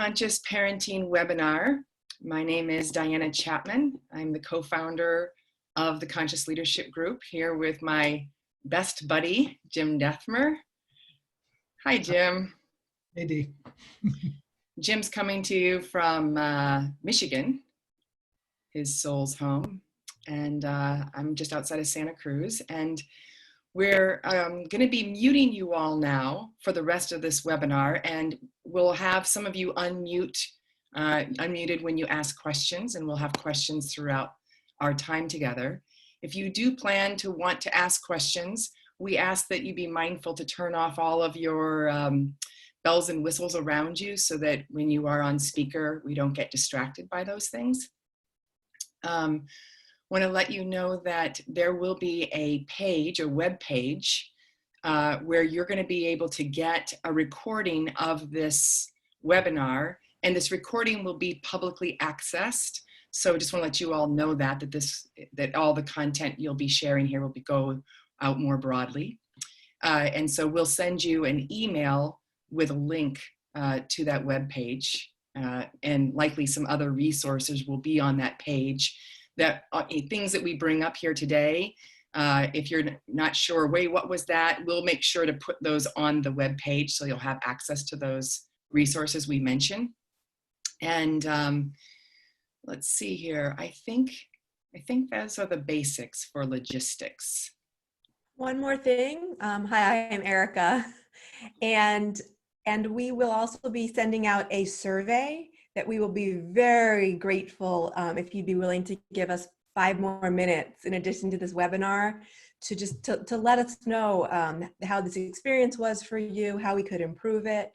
Conscious Parenting webinar. My name is Diana Chapman. I'm the co-founder of the Conscious Leadership Group, here with my best buddy, Jim Dethmer. Hi, Jim. Hey, Dee. Jim's coming to you from Michigan, his soul's home, and I'm just outside of Santa Cruz. And we're going to be muting you all now for the rest of this webinar, and we'll have some of you unmuted when you ask questions, and we'll have questions throughout our time together. If you do plan to want to ask questions, we ask that you be mindful to turn off all of your bells and whistles around you so that when you are on speaker, we don't get distracted by those things. Want to let you know that there will be a page, a web page, where you're going to be able to get a recording of this webinar, and this recording will be publicly accessed. So just want to let you all know that that all the content you'll be sharing here will go out more broadly. And so we'll send you an email with a link to that web page, and likely some other resources will be on that page. That things that we bring up here today, if you're not sure, wait, what was that? We'll make sure to put those on the web page so you'll have access to those resources we mentioned. And let's see here. I think those are the basics for logistics. One more thing. Hi, I'm Erica, and we will also be sending out a survey that we will be very grateful if you'd be willing to give us 5 more minutes in addition to this webinar to let us know how this experience was for you, how we could improve it.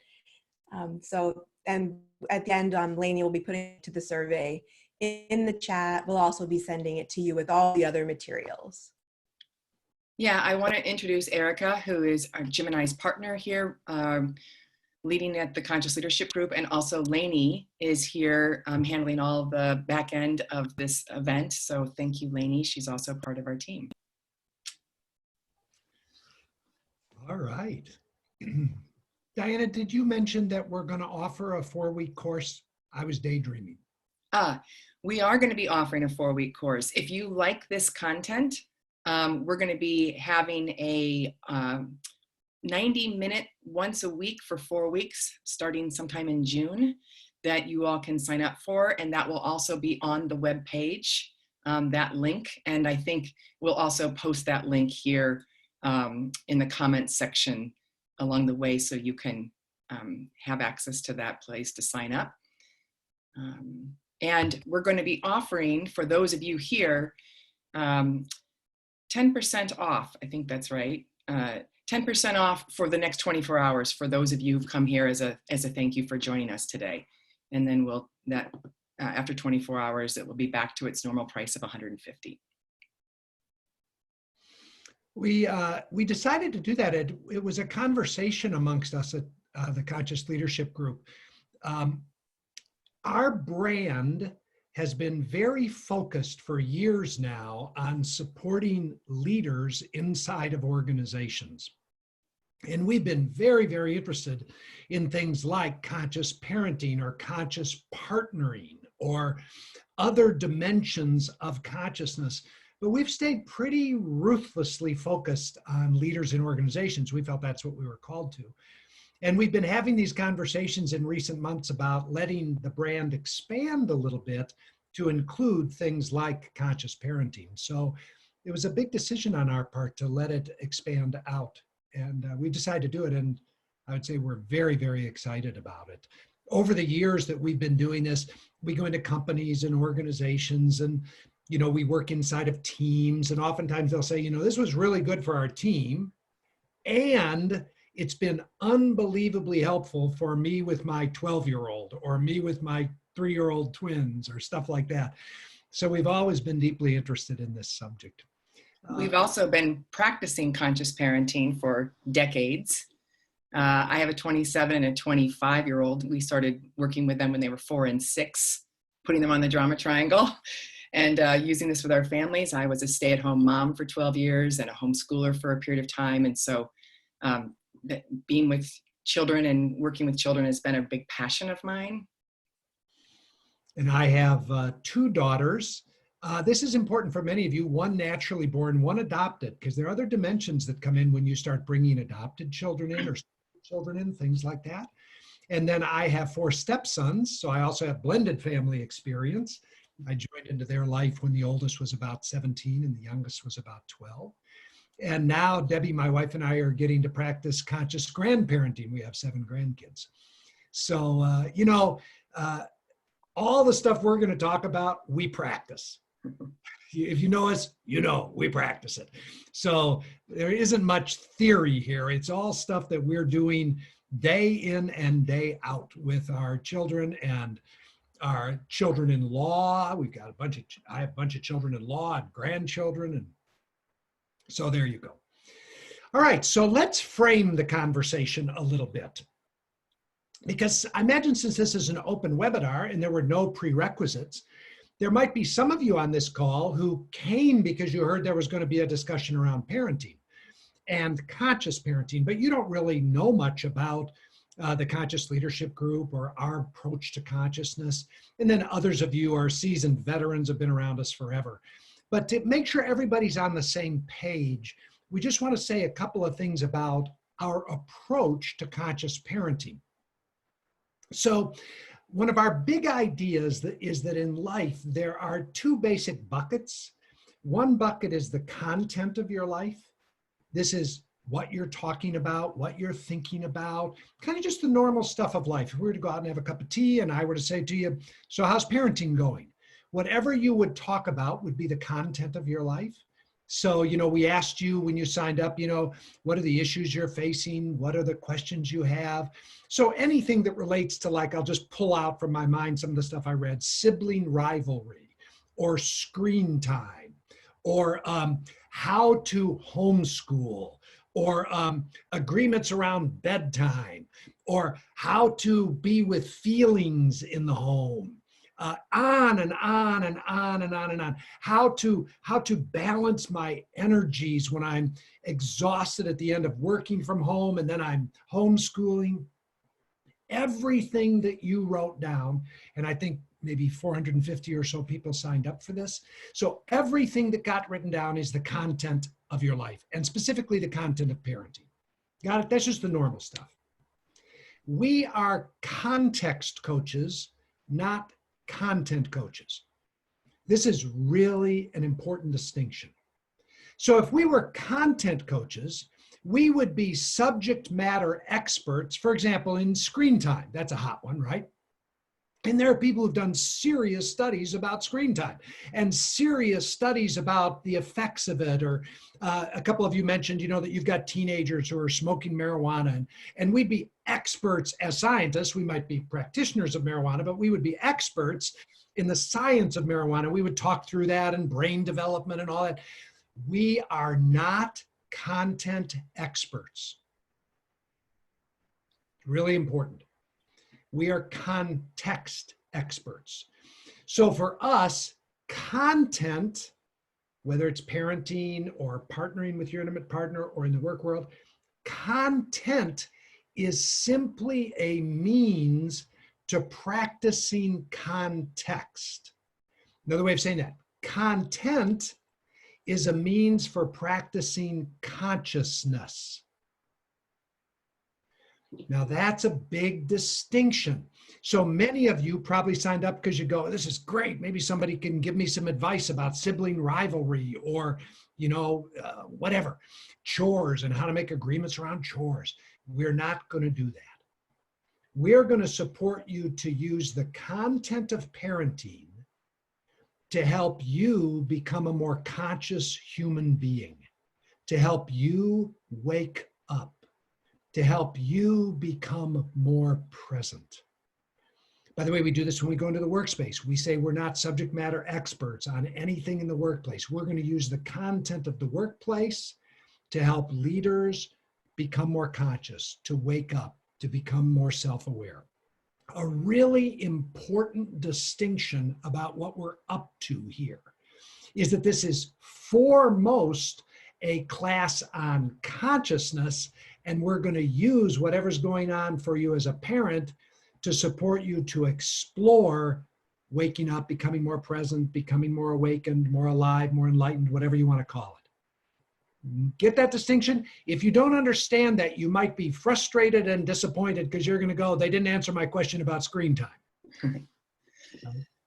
And at the end, Lainey will be putting it to the survey in the chat. We'll also be sending it to you with all the other materials. Yeah, I want to introduce Erica, who is our Jim and I's partner here, leading at the Conscious Leadership Group, and also Lainey is here handling all of the back end of this event. So thank you, Lainey. She's also part of our team. All right. Diana, did you mention that we're going to offer a 4-week course? I was daydreaming. We are going to be offering a 4-week course. If you like this content, we're going to be having a 90-minute once a week for 4 weeks, starting sometime in June, that you all can sign up for, and that will also be on the web page, that link. And I think we'll also post that link here in the comments section along the way, so you can have access to that place to sign up. And we're going to be offering, for those of you here, 10% off. I think that's right. 10% off for the next 24 hours for those of you who've come here as a thank you for joining us today. And then after 24 hours, it will be back to its normal price of $150. We decided to do that. It was a conversation amongst us at the Conscious Leadership Group. Our brand has been very focused for years now on supporting leaders inside of organizations. And we've been very, very interested in things like conscious parenting or conscious partnering or other dimensions of consciousness. But we've stayed pretty ruthlessly focused on leaders in organizations. We felt that's what we were called to. And we've been having these conversations in recent months about letting the brand expand a little bit to include things like conscious parenting. So it was a big decision on our part to let it expand out. And we decided to do it. And I would say we're very, very excited about it. Over the years that we've been doing this, we go into companies and organizations, and we work inside of teams. And oftentimes they'll say, this was really good for our team. And it's been unbelievably helpful for me with my 12-year-old or me with my 3-year-old twins or stuff like that. So we've always been deeply interested in this subject. We've also been practicing conscious parenting for decades. I have a 27 and a 25-year-old. We started working with them when they were 4 and 6, putting them on the drama triangle and using this with our families. I was a stay-at-home mom for 12 years and a homeschooler for a period of time. And so being with children and working with children has been a big passion of mine. And I have two daughters. This is important for many of you, one naturally born, one adopted, because there are other dimensions that come in when you start bringing adopted children in or children in, things like that. And then I have four stepsons, so I also have blended family experience. I joined into their life when the oldest was about 17 and the youngest was about 12. And now Debbie, my wife, and I are getting to practice conscious grandparenting. We have 7 grandkids. So, all the stuff we're going to talk about, we practice. If you know us, you know we practice it. So there isn't much theory here. It's all stuff that we're doing day in and day out with our children and our children-in-law. I have a bunch of children-in-law and grandchildren. And so there you go. All right, so let's frame the conversation a little bit. Because I imagine since this is an open webinar and there were no prerequisites, there might be some of you on this call who came because you heard there was going to be a discussion around parenting and conscious parenting, but you don't really know much about the Conscious Leadership Group or our approach to consciousness. And then others of you are seasoned veterans, have been around us forever. But to make sure everybody's on the same page, we just want to say a couple of things about our approach to conscious parenting. So one of our big ideas is that in life, there are 2 basic buckets. One bucket is the content of your life. This is what you're talking about, what you're thinking about, kind of just the normal stuff of life. If we were to go out and have a cup of tea and I were to say to you, so how's parenting going? Whatever you would talk about would be the content of your life. So, we asked you when you signed up, what are the issues you're facing? What are the questions you have? So anything that relates to, like, I'll just pull out from my mind some of the stuff I read, sibling rivalry or screen time or how to homeschool or agreements around bedtime or how to be with feelings in the home. On and on and on and on and on. How to balance my energies when I'm exhausted at the end of working from home and then I'm homeschooling. Everything that you wrote down, and I think maybe 450 or so people signed up for this. So everything that got written down is the content of your life, and specifically the content of parenting. Got it? That's just the normal stuff. We are context coaches, not content coaches. This is really an important distinction. So if we were content coaches, we would be subject matter experts, for example, in screen time. That's a hot one, right? And there are people who've done serious studies about screen time and serious studies about the effects of it. Or a couple of you mentioned, that you've got teenagers who are smoking marijuana, and we'd be experts as scientists. We might be practitioners of marijuana, but we would be experts in the science of marijuana. We would talk through that and brain development and all that. We are not content experts. Really important. We are context experts. So for us, content, whether it's parenting or partnering with your intimate partner or in the work world, content is simply a means to practicing context. Another way of saying that, content is a means for practicing consciousness. Now that's a big distinction. So many of you probably signed up because you go, this is great. Maybe somebody can give me some advice about sibling rivalry or, whatever, chores and how to make agreements around chores. We're not going to do that. We're going to support you to use the content of parenting to help you become a more conscious human being, to help you wake up, to help you become more present. By the way, we do this when we go into the workspace. We say we're not subject matter experts on anything in the workplace. We're going to use the content of the workplace to help leaders become more conscious, to wake up, to become more self-aware. A really important distinction about what we're up to here is that this is foremost a class on consciousness, and we're going to use whatever's going on for you as a parent to support you to explore waking up, becoming more present, becoming more awakened, more alive, more enlightened, whatever you want to call it. Get that distinction? If you don't understand that, you might be frustrated and disappointed because you're going to go, they didn't answer my question about screen time.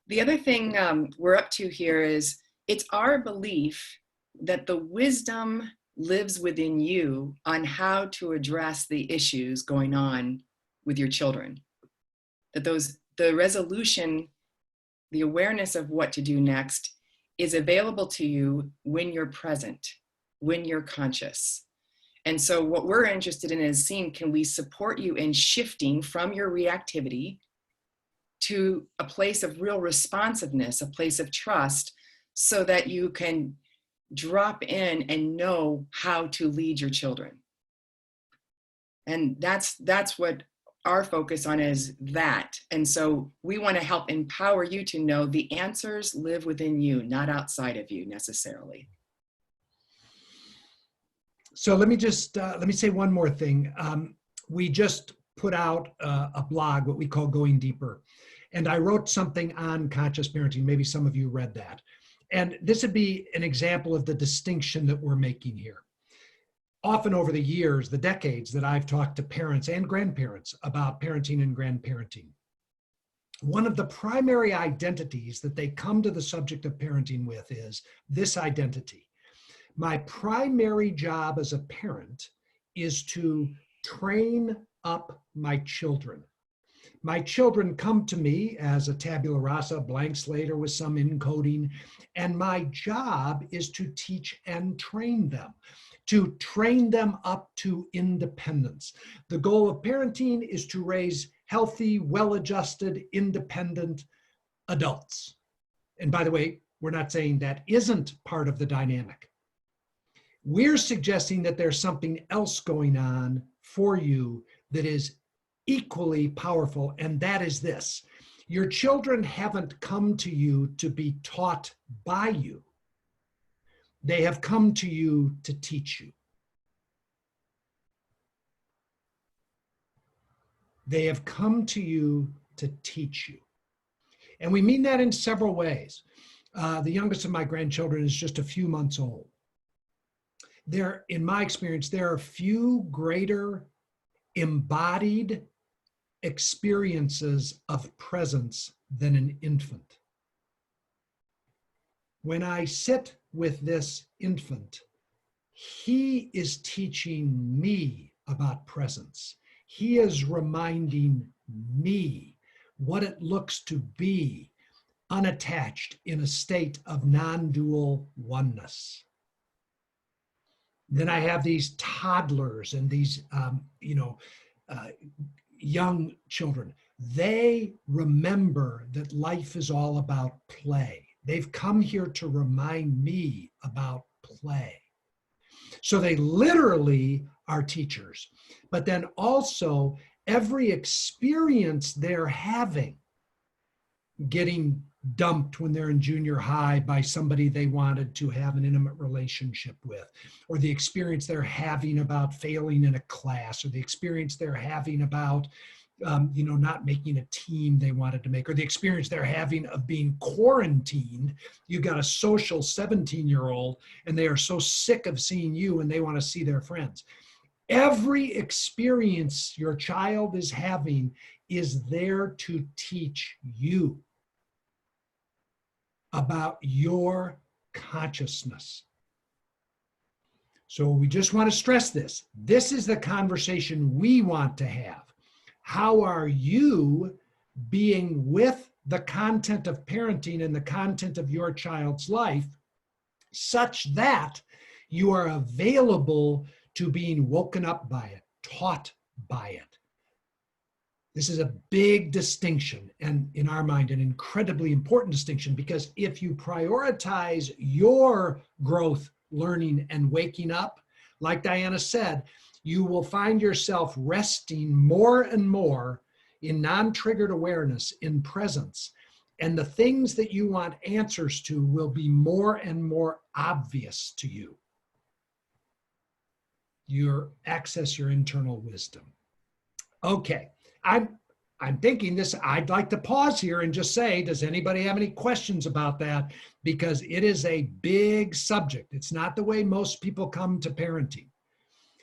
The other thing we're up to here is it's our belief that the wisdom lives within you on how to address the issues going on with your children. That the resolution, the awareness of what to do next is available to you when you're present, when you're conscious. And so what we're interested in is seeing, can we support you in shifting from your reactivity to a place of real responsiveness, a place of trust, so that you can drop in and know how to lead your children. And that's what our focus on is that. And so we want to help empower you to know the answers live within you, not outside of you necessarily. So let me say one more thing. We just put out a blog, what we call Going Deeper. And I wrote something on conscious parenting. Maybe some of you read that. And this would be an example of the distinction that we're making here. Often over the years, the decades that I've talked to parents and grandparents about parenting and grandparenting, one of the primary identities that they come to the subject of parenting with is this identity. My primary job as a parent is to train up my children. My children come to me as a tabula rasa, blank slate, or with some encoding, and my job is to teach and train them up to independence. The goal of parenting is to raise healthy, well-adjusted, independent adults. And by the way, we're not saying that isn't part of the dynamic. We're suggesting that there's something else going on for you that is equally powerful, and that is this. Your children haven't come to you to be taught by you. They have come to you to teach you. They have come to you to teach you. And we mean that in several ways. The youngest of my grandchildren is just a few months old. In my experience, there are few greater embodied experiences of presence than an infant. When I sit with this infant, he is teaching me about presence. He is reminding me what it looks to be unattached in a state of non-dual oneness. Then I have these toddlers and these, young children. They remember that life is all about play. They've come here to remind me about play. So they literally are teachers, but then also every experience they're having, getting dumped when they're in junior high by somebody they wanted to have an intimate relationship with, or the experience they're having about failing in a class, or the experience they're having about not making a team they wanted to make, or the experience they're having of being quarantined. You got a social 17-year-old and they are so sick of seeing you and they want to see their friends. Every experience your child is having is there to teach you about your consciousness. So we just want to stress this. This is the conversation we want to have. How are you being with the content of parenting and the content of your child's life such that you are available to being woken up by it, taught by it? This is a big distinction, and in our mind, an incredibly important distinction, because if you prioritize your growth, learning, and waking up, like Diana said, you will find yourself resting more and more in non-triggered awareness, in presence, and the things that you want answers to will be more and more obvious to you. Access your internal wisdom. Okay. I'm thinking this, I'd like to pause here and just say, does anybody have any questions about that? Because it is a big subject. It's not the way most people come to parenting.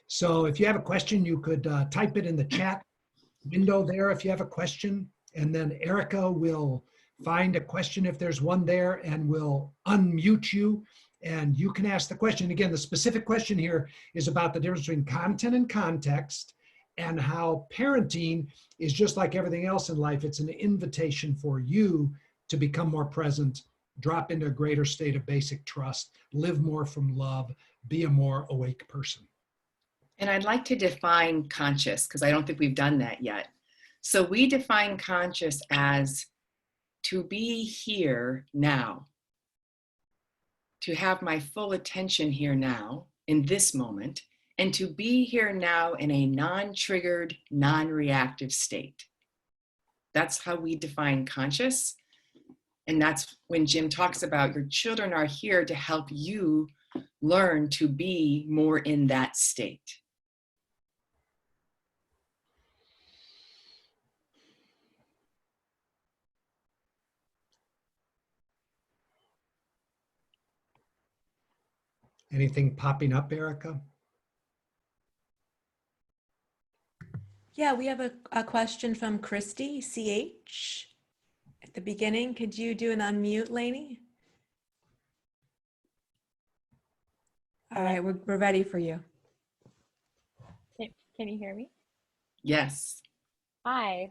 So if you have a question, you could type it in the chat window there if you have a question, and then Erica will find a question if there's one there and will unmute you and you can ask the question. Again, the specific question here is about the difference between content and context, and how parenting is just like everything else in life. It's an invitation for you to become more present, drop into a greater state of basic trust, live more from love, be a more awake person. And I'd like to define conscious, because I don't think we've done that yet. So we define conscious as to be here now, to have my full attention here now in this moment, and to be here now in a non-triggered, non-reactive state. That's how we define conscious. And that's when Jim talks about your children are here to help you learn to be more in that state. Anything popping up, Erica? Yeah, we have a question from Christy, CH. At the beginning, could you do an unmute, Lainey? All right, we're ready for you. Can you hear me? Yes. Hi.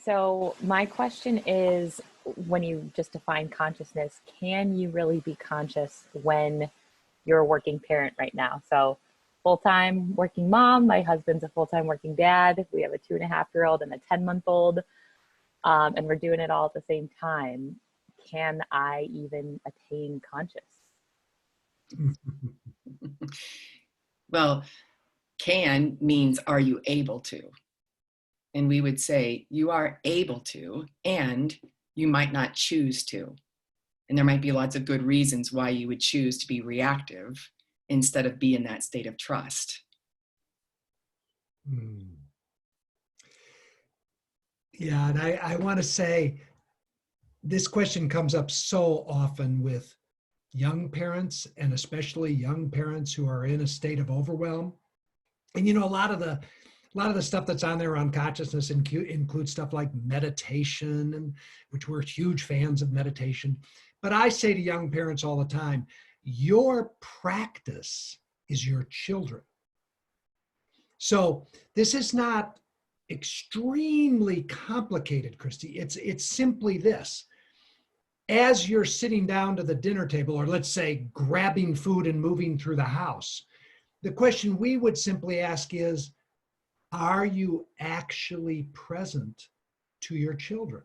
So my question is, when you just define consciousness, can you really be conscious when you're a working parent right now? So full-time working mom, my husband's a full-time working dad. We have a 2.5-year-old and a 10-month-old, and we're doing it all at the same time. Can I even attain conscious? Well, can means are you able to? And we would say you are able to, and you might not choose to. And there might be lots of good reasons why you would choose to be reactive instead of be in that state of trust. Yeah, and I want to say this question comes up so often with young parents, and especially young parents who are in a state of overwhelm. And you know, a lot of the stuff that's on there on consciousness includes stuff like meditation, and which we're huge fans of meditation. But I say to young parents all the time, your practice is your children. So this is not extremely complicated, Christy. It's simply this. As you're sitting down to the dinner table, or let's say grabbing food and moving through the house, the question we would simply ask is, are you actually present to your children?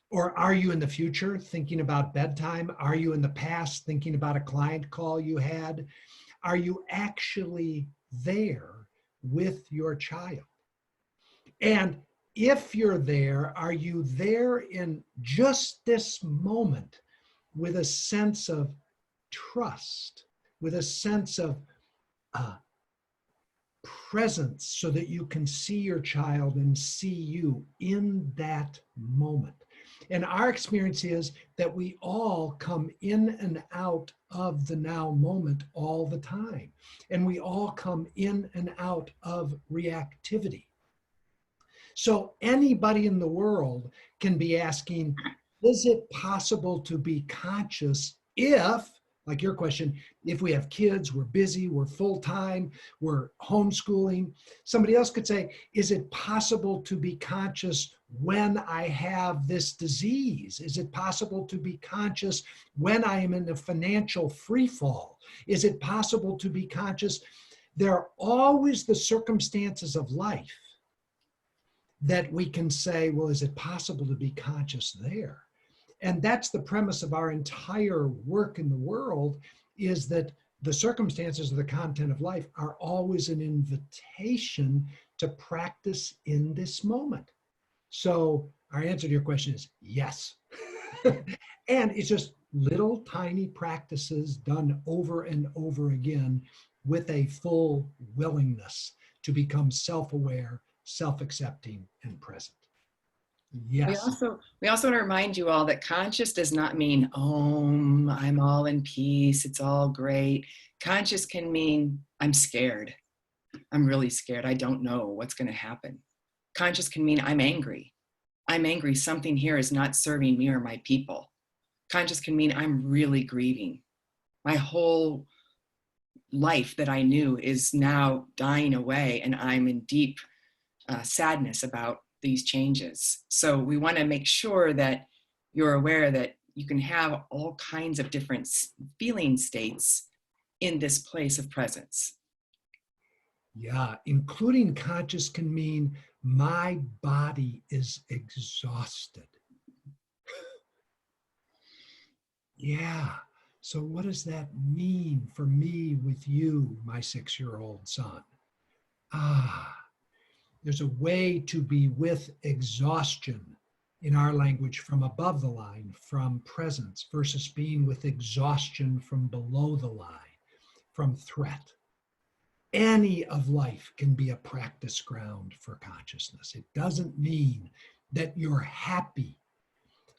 Or are you in the future thinking about bedtime? Are you in the past thinking about a client call you had? Are you actually there with your child? And if you're there, are you there in just this moment with a sense of trust, with a sense of presence, so that you can see your child and see you in that moment? And our experience is that we all come in and out of the now moment all the time. And we all come in and out of reactivity. So anybody in the world can be asking, is it possible to be conscious if, like your question, if we have kids, we're busy, we're full-time, we're homeschooling? Somebody else could say, is it possible to be conscious when I have this disease? Is it possible to be conscious when I am in a financial free fall? Is it possible to be conscious? There are always the circumstances of life that we can say, well, is it possible to be conscious there? And that's the premise of our entire work in the world, is that the circumstances of the content of life are always an invitation to practice in this moment. So our answer to your question is yes. And it's just little tiny practices done over and over again with a full willingness to become self-aware, self-accepting, and present. We Yes. also we also want to remind you all that conscious does not mean, oh, I'm all in peace, it's all great. Conscious can mean I'm scared. I'm really scared. I don't know what's going to happen. Conscious can mean I'm angry. I'm angry. Something here is not serving me or my people. Conscious can mean I'm really grieving. My whole life that I knew is now dying away, and I'm in deep sadness about these changes. So we want to make sure that you're aware that you can have all kinds of different feeling states in this place of presence. Yeah, including conscious can mean my body is exhausted. Yeah. So what does that mean for me with you, my 6-year-old son? Ah, there's a way to be with exhaustion in our language from above the line, from presence, versus being with exhaustion from below the line, from threat. Any of life can be a practice ground for consciousness. It doesn't mean that you're happy.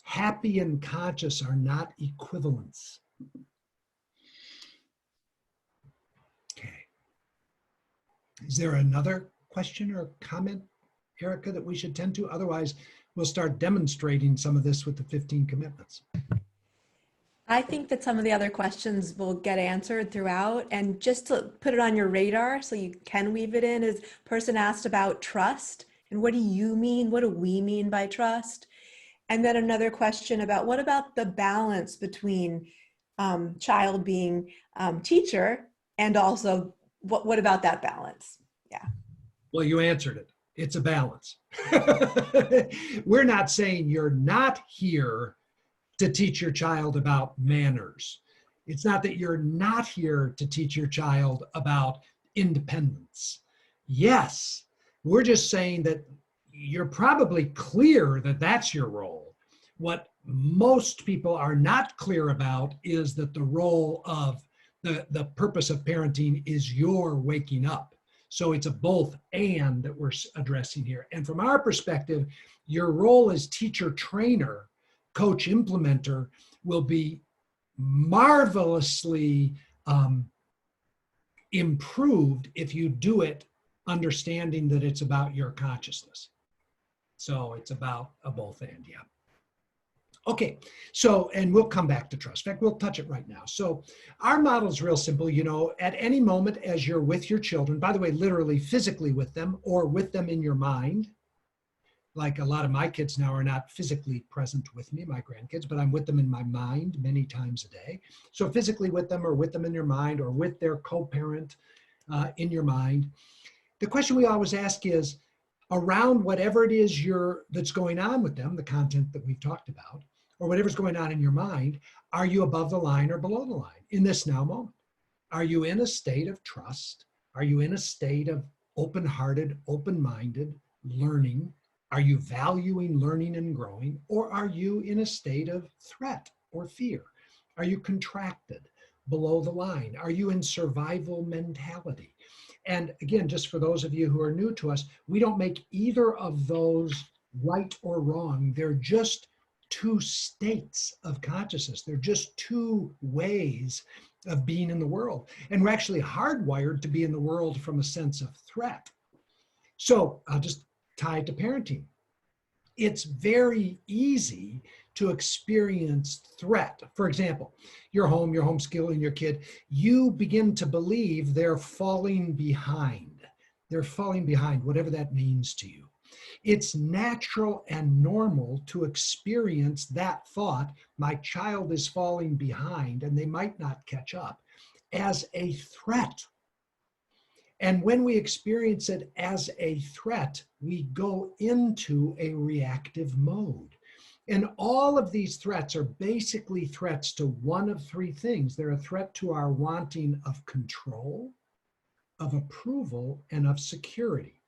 Happy and conscious are not equivalents. Okay. Is there another question or comment, Erica, that we should tend to? Otherwise, we'll start demonstrating some of this with the 15 commitments. I think that some of the other questions will get answered throughout. And just to put it on your radar so you can weave it in, is person asked about trust. And what do you mean? What do we mean by trust? And then another question about what about the balance between child being teacher and also what about that balance? Yeah. Well, you answered it. It's a balance. We're not saying you're not here to teach your child about manners. It's not that you're not here to teach your child about independence. Yes, we're just saying that you're probably clear that that's your role. What most people are not clear about is that the role of the purpose of parenting is your waking up. So it's a both and that we're addressing here. And from our perspective, your role as teacher trainer, coach implementer will be marvelously improved if you do it understanding that it's about your consciousness. So it's about a both and, yeah. Okay, so, and we'll come back to trust. In fact, we'll touch it right now. So our model is real simple. You know, at any moment as you're with your children, by the way, literally physically with them or with them in your mind, like a lot of my kids now are not physically present with me, my grandkids, but I'm with them in my mind many times a day. So physically with them or with them in your mind or with their co-parent in your mind. The question we always ask is, around whatever it is that's going on with them, the content that we've talked about, or whatever's going on in your mind, are you above the line or below the line in this now moment? Are you in a state of trust? Are you in a state of open-hearted, open-minded learning? Are you valuing learning and growing? Or are you in a state of threat or fear? Are you contracted, below the line? Are you in survival mentality? And again, just for those of you who are new to us, we don't make either of those right or wrong. They're just two states of consciousness. They're just two ways of being in the world. And we're actually hardwired to be in the world from a sense of threat. So I'll just tie it to parenting. It's very easy to experience threat. For example, you're home, you're homeschooling your kid, you begin to believe they're falling behind. They're falling behind, whatever that means to you. It's natural and normal to experience that thought, my child is falling behind and they might not catch up, as a threat. And when we experience it as a threat, we go into a reactive mode. And all of these threats are basically threats to one of three things. They're a threat to our wanting of control, of approval, and of security.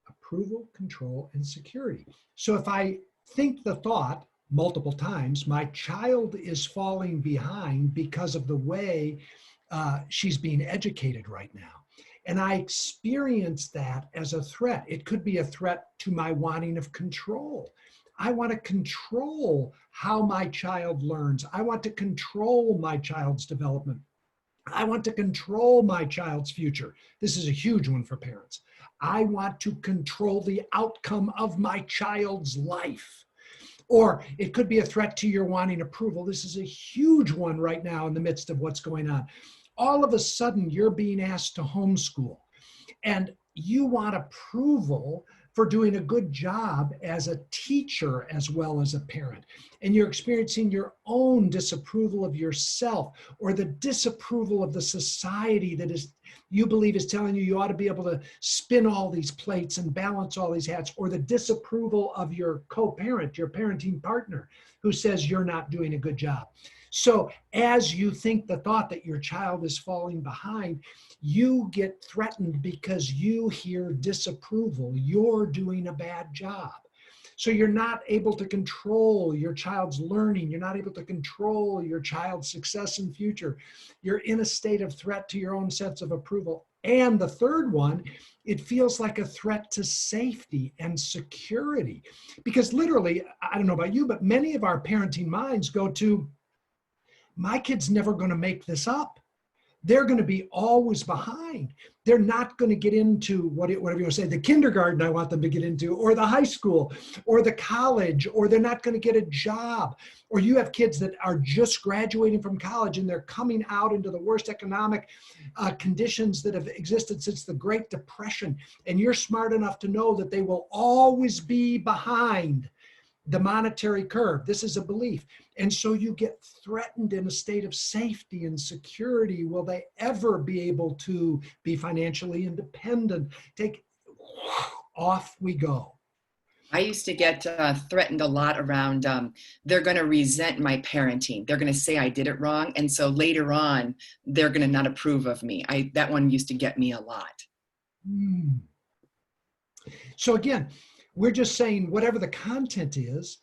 Approval, control, and security. So if I think the thought multiple times, my child is falling behind because of the way she's being educated right now. And I experience that as a threat. It could be a threat to my wanting of control. I want to control how my child learns. I want to control my child's development. I want to control my child's future. This is a huge one for parents. I want to control the outcome of my child's life. Or it could be a threat to your wanting approval. This is a huge one right now in the midst of what's going on. All of a sudden, you're being asked to homeschool, and you want approval for doing a good job as a teacher as well as a parent. And you're experiencing your own disapproval of yourself, or the disapproval of the society that is, you believe, is telling you ought to be able to spin all these plates and balance all these hats, or the disapproval of your co-parent, your parenting partner, who says you're not doing a good job. So as you think the thought that your child is falling behind, you get threatened because you hear disapproval. You're doing a bad job. So you're not able to control your child's learning. You're not able to control your child's success and future. You're in a state of threat to your own sense of approval. And the third one, it feels like a threat to safety and security. Because literally, I don't know about you, but many of our parenting minds go to, my kid's never going to make this up. They're going to be always behind. They're not going to get into whatever you want to say, the kindergarten I want them to get into, or the high school, or the college, or they're not going to get a job. Or you have kids that are just graduating from college and they're coming out into the worst economic conditions that have existed since the Great Depression. And you're smart enough to know that they will always be behind the monetary curve. This is a belief. And so you get threatened in a state of safety and security. Will they ever be able to be financially independent? Off we go. I used to get threatened a lot around, they're going to resent my parenting. They're going to say I did it wrong. And so later on, they're going to not approve of me. That one used to get me a lot. So again, we're just saying whatever the content is,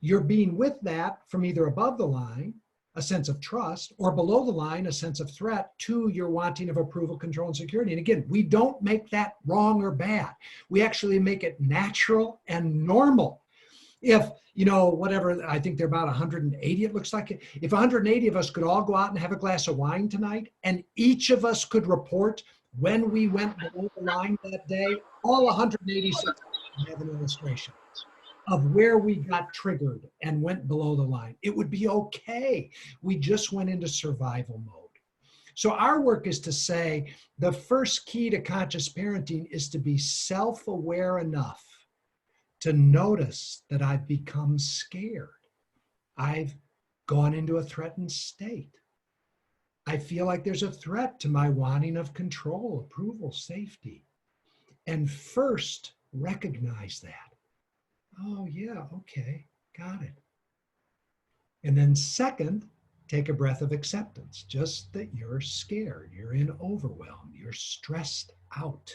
you're being with that from either above the line, a sense of trust, or below the line, a sense of threat to your wanting of approval, control, and security. And again, we don't make that wrong or bad. We actually make it natural and normal. If, whatever, I think they're about 180, it looks like. If 180 of us could all go out and have a glass of wine tonight, and each of us could report when we went below the line that day, all 186 have an illustration of where we got triggered and went below the line. It would be okay. We just went into survival mode. So our work is to say the first key to conscious parenting is to be self-aware enough to notice that I've become scared. I've gone into a threatened state. I feel like there's a threat to my wanting of control, approval, safety. And first, recognize that. Oh, yeah, okay, got it. And then second, take a breath of acceptance, just that you're scared, you're in overwhelm, you're stressed out.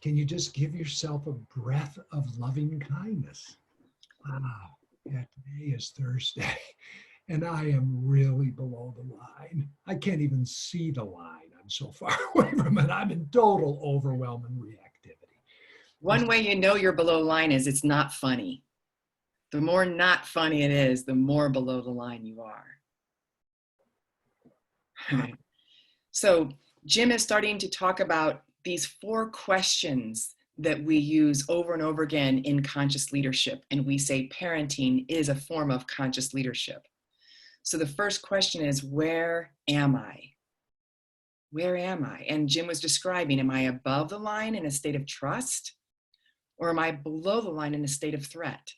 Can you just give yourself a breath of loving kindness? Wow, yeah, today is Thursday, and I am really below the line. I can't even see the line. I'm so far away from it. I'm in total overwhelm and reactivity. One way you know you're below line is it's not funny. The more not funny it is, the more below the line you are. So Jim is starting to talk about these 4 questions that we use over and over again in conscious leadership. And we say parenting is a form of conscious leadership. So the first question is, where am I? Where am I? And Jim was describing, am I above the line in a state of trust? Or am I below the line in a state of threat?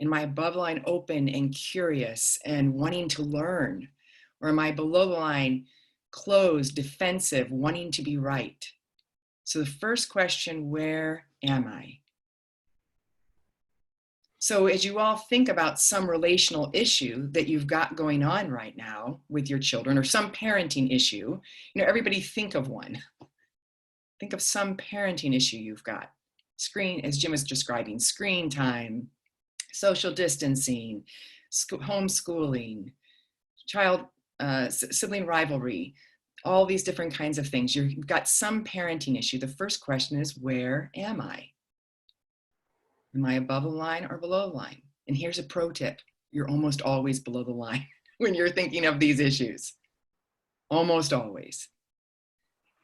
Am I above the line open and curious and wanting to learn? Or am I below the line closed, defensive, wanting to be right? So the first question, where am I? So as you all think about some relational issue that you've got going on right now with your children, or some parenting issue, everybody think of one. Think of some parenting issue you've got. Screen, as Jim was describing, screen time, social distancing, homeschooling, sibling rivalry, all these different kinds of things. You've got some parenting issue. The first question is, where am I? Am I above the line or below the line? And here's a pro tip. You're almost always below the line when you're thinking of these issues. Almost always.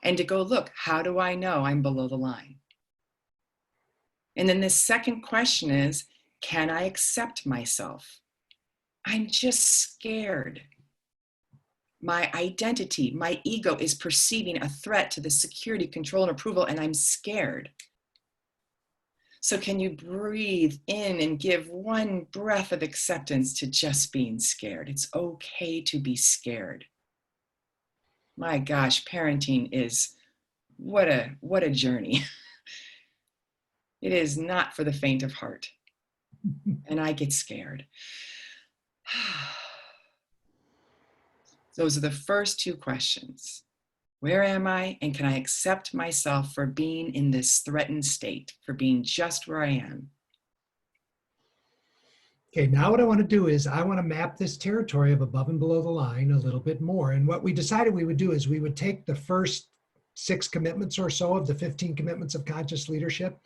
And to go, look, how do I know I'm below the line? And then the second question is, can I accept myself? I'm just scared. My identity, my ego is perceiving a threat to the security, control, and approval, and I'm scared. So can you breathe in and give one breath of acceptance to just being scared? It's okay to be scared. My gosh, parenting is what a journey. It is not for the faint of heart. And I get scared. Those are the first two questions. Where am I? And can I accept myself for being in this threatened state, for being just where I am? Okay, now what I want to do is I want to map this territory of above and below the line a little bit more. And what we decided we would do is we would take the first 6 commitments or so of the 15 commitments of conscious leadership,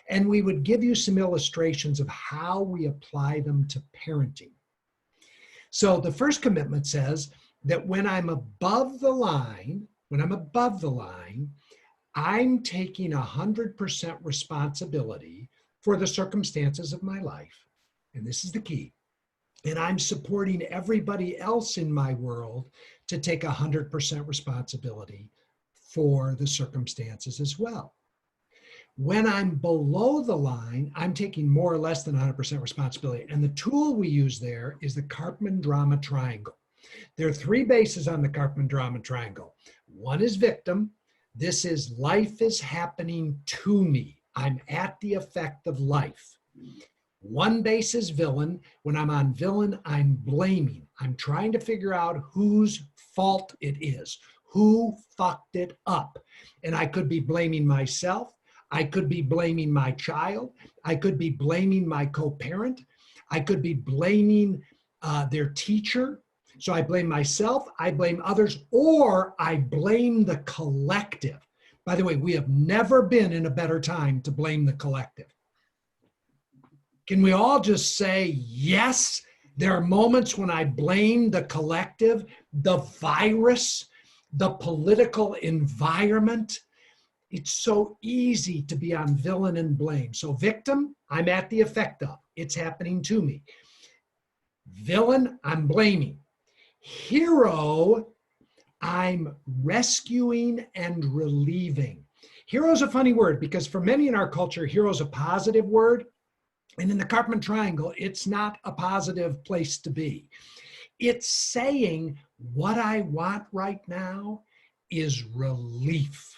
and we would give you some illustrations of how we apply them to parenting. So the first commitment says that when I'm above the line, I'm taking 100% responsibility for the circumstances of my life. And this is the key. And I'm supporting everybody else in my world to take 100% responsibility for the circumstances as well. When I'm below the line, I'm taking more or less than 100% responsibility. And the tool we use there is the Karpman drama triangle. There are 3 bases on the Karpman drama triangle. One is victim. This is life is happening to me. I'm at the effect of life. One base is villain. When I'm on villain, I'm blaming. I'm trying to figure out whose fault it is, who fucked it up. And I could be blaming myself. I could be blaming my child. I could be blaming my co-parent. I could be blaming their teacher. So I blame myself, I blame others, or I blame the collective. By the way, we have never been in a better time to blame the collective. Can we all just say, yes, there are moments when I blame the collective, the virus, the political environment. It's so easy to be on villain and blame. So victim, I'm at the effect of. It's happening to me. Villain, I'm blaming. Hero, I'm rescuing and relieving. Hero is a funny word because for many in our culture, hero is a positive word. And in the Karpman triangle, it's not a positive place to be. It's saying what I want right now is relief.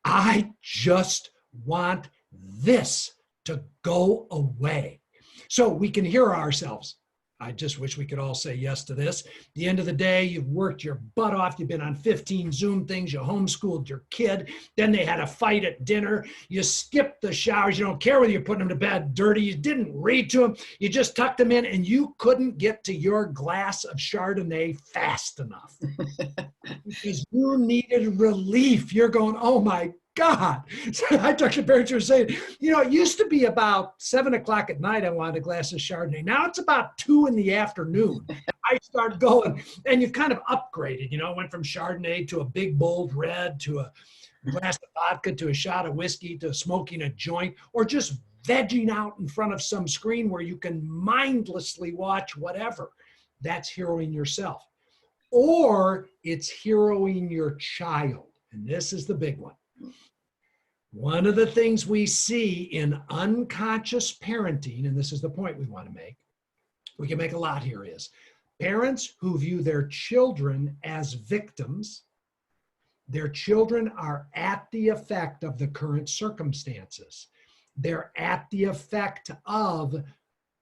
I just want this to go away. So we can hear ourselves. I just wish we could all say yes to this. At the end of the day, you've worked your butt off. You've been on 15 Zoom things. You homeschooled your kid. Then they had a fight at dinner. You skipped the showers. You don't care whether you're putting them to bed dirty. You didn't read to them. You just tucked them in, and you couldn't get to your glass of Chardonnay fast enough because you needed relief. You're going, oh my God. So I talked to parents who were saying, you know, it used to be about 7 o'clock at night, I wanted a glass of Chardonnay. Now it's about 2 in the afternoon. I start going, and you've kind of upgraded, you know, went from Chardonnay to a big, bold red, to a glass of vodka, to a shot of whiskey, to smoking a joint, or just vegging out in front of some screen where you can mindlessly watch whatever. That's heroing yourself. Or it's heroing your child. And this is the big one. One of the things we see in unconscious parenting, and this is the point we want to make, we can make a lot here, is parents who view their children as victims, their children are at the effect of the current circumstances. They're at the effect of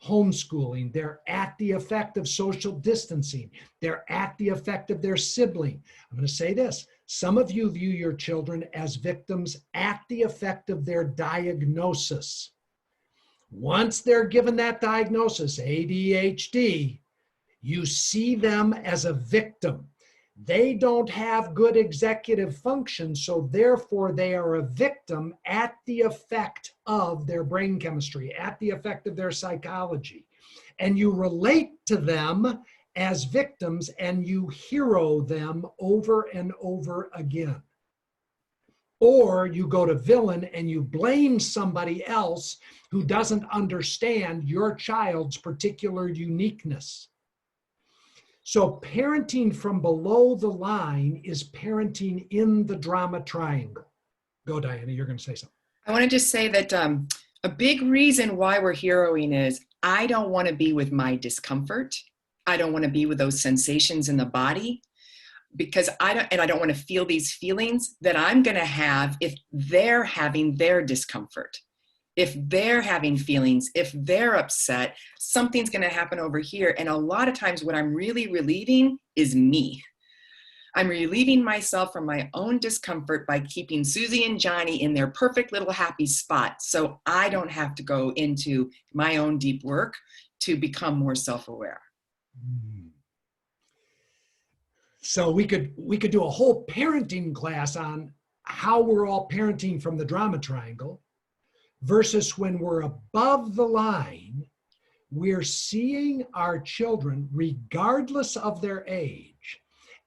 homeschooling. They're at the effect of social distancing. They're at the effect of their sibling. I'm going to say this. Some of you view your children as victims at the effect of their diagnosis. Once they're given that diagnosis, ADHD, you see them as a victim. They don't have good executive function, so therefore they are a victim at the effect of their brain chemistry, at the effect of their psychology. And you relate to them as victims and you hero them over and over again. Or you go to villain and you blame somebody else who doesn't understand your child's particular uniqueness. So parenting from below the line is parenting in the drama triangle. Go, Diana, you're going to say something. I want to just say that a big reason why we're heroing is I don't want to be with my discomfort. I don't want to be with those sensations in the body, because I don't want to feel these feelings that I'm going to have if they're having their discomfort. If they're having feelings, if they're upset, something's going to happen over here. And a lot of times what I'm really relieving is me. I'm relieving myself from my own discomfort by keeping Susie and Johnny in their perfect little happy spot, so I don't have to go into my own deep work to become more self-aware. So we could do a whole parenting class on how we're all parenting from the drama triangle versus when we're above the line, we're seeing our children, regardless of their age,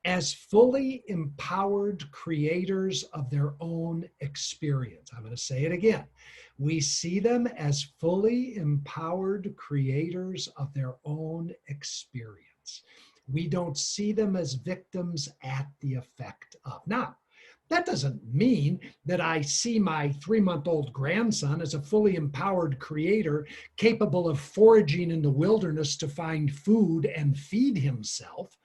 as fully empowered creators of their own experience. I'm going to say it again. We see them as fully empowered creators of their own experience. We don't see them as victims at the effect of. Now, that doesn't mean that I see my 3-month-old grandson as a fully empowered creator capable of foraging in the wilderness to find food and feed himself.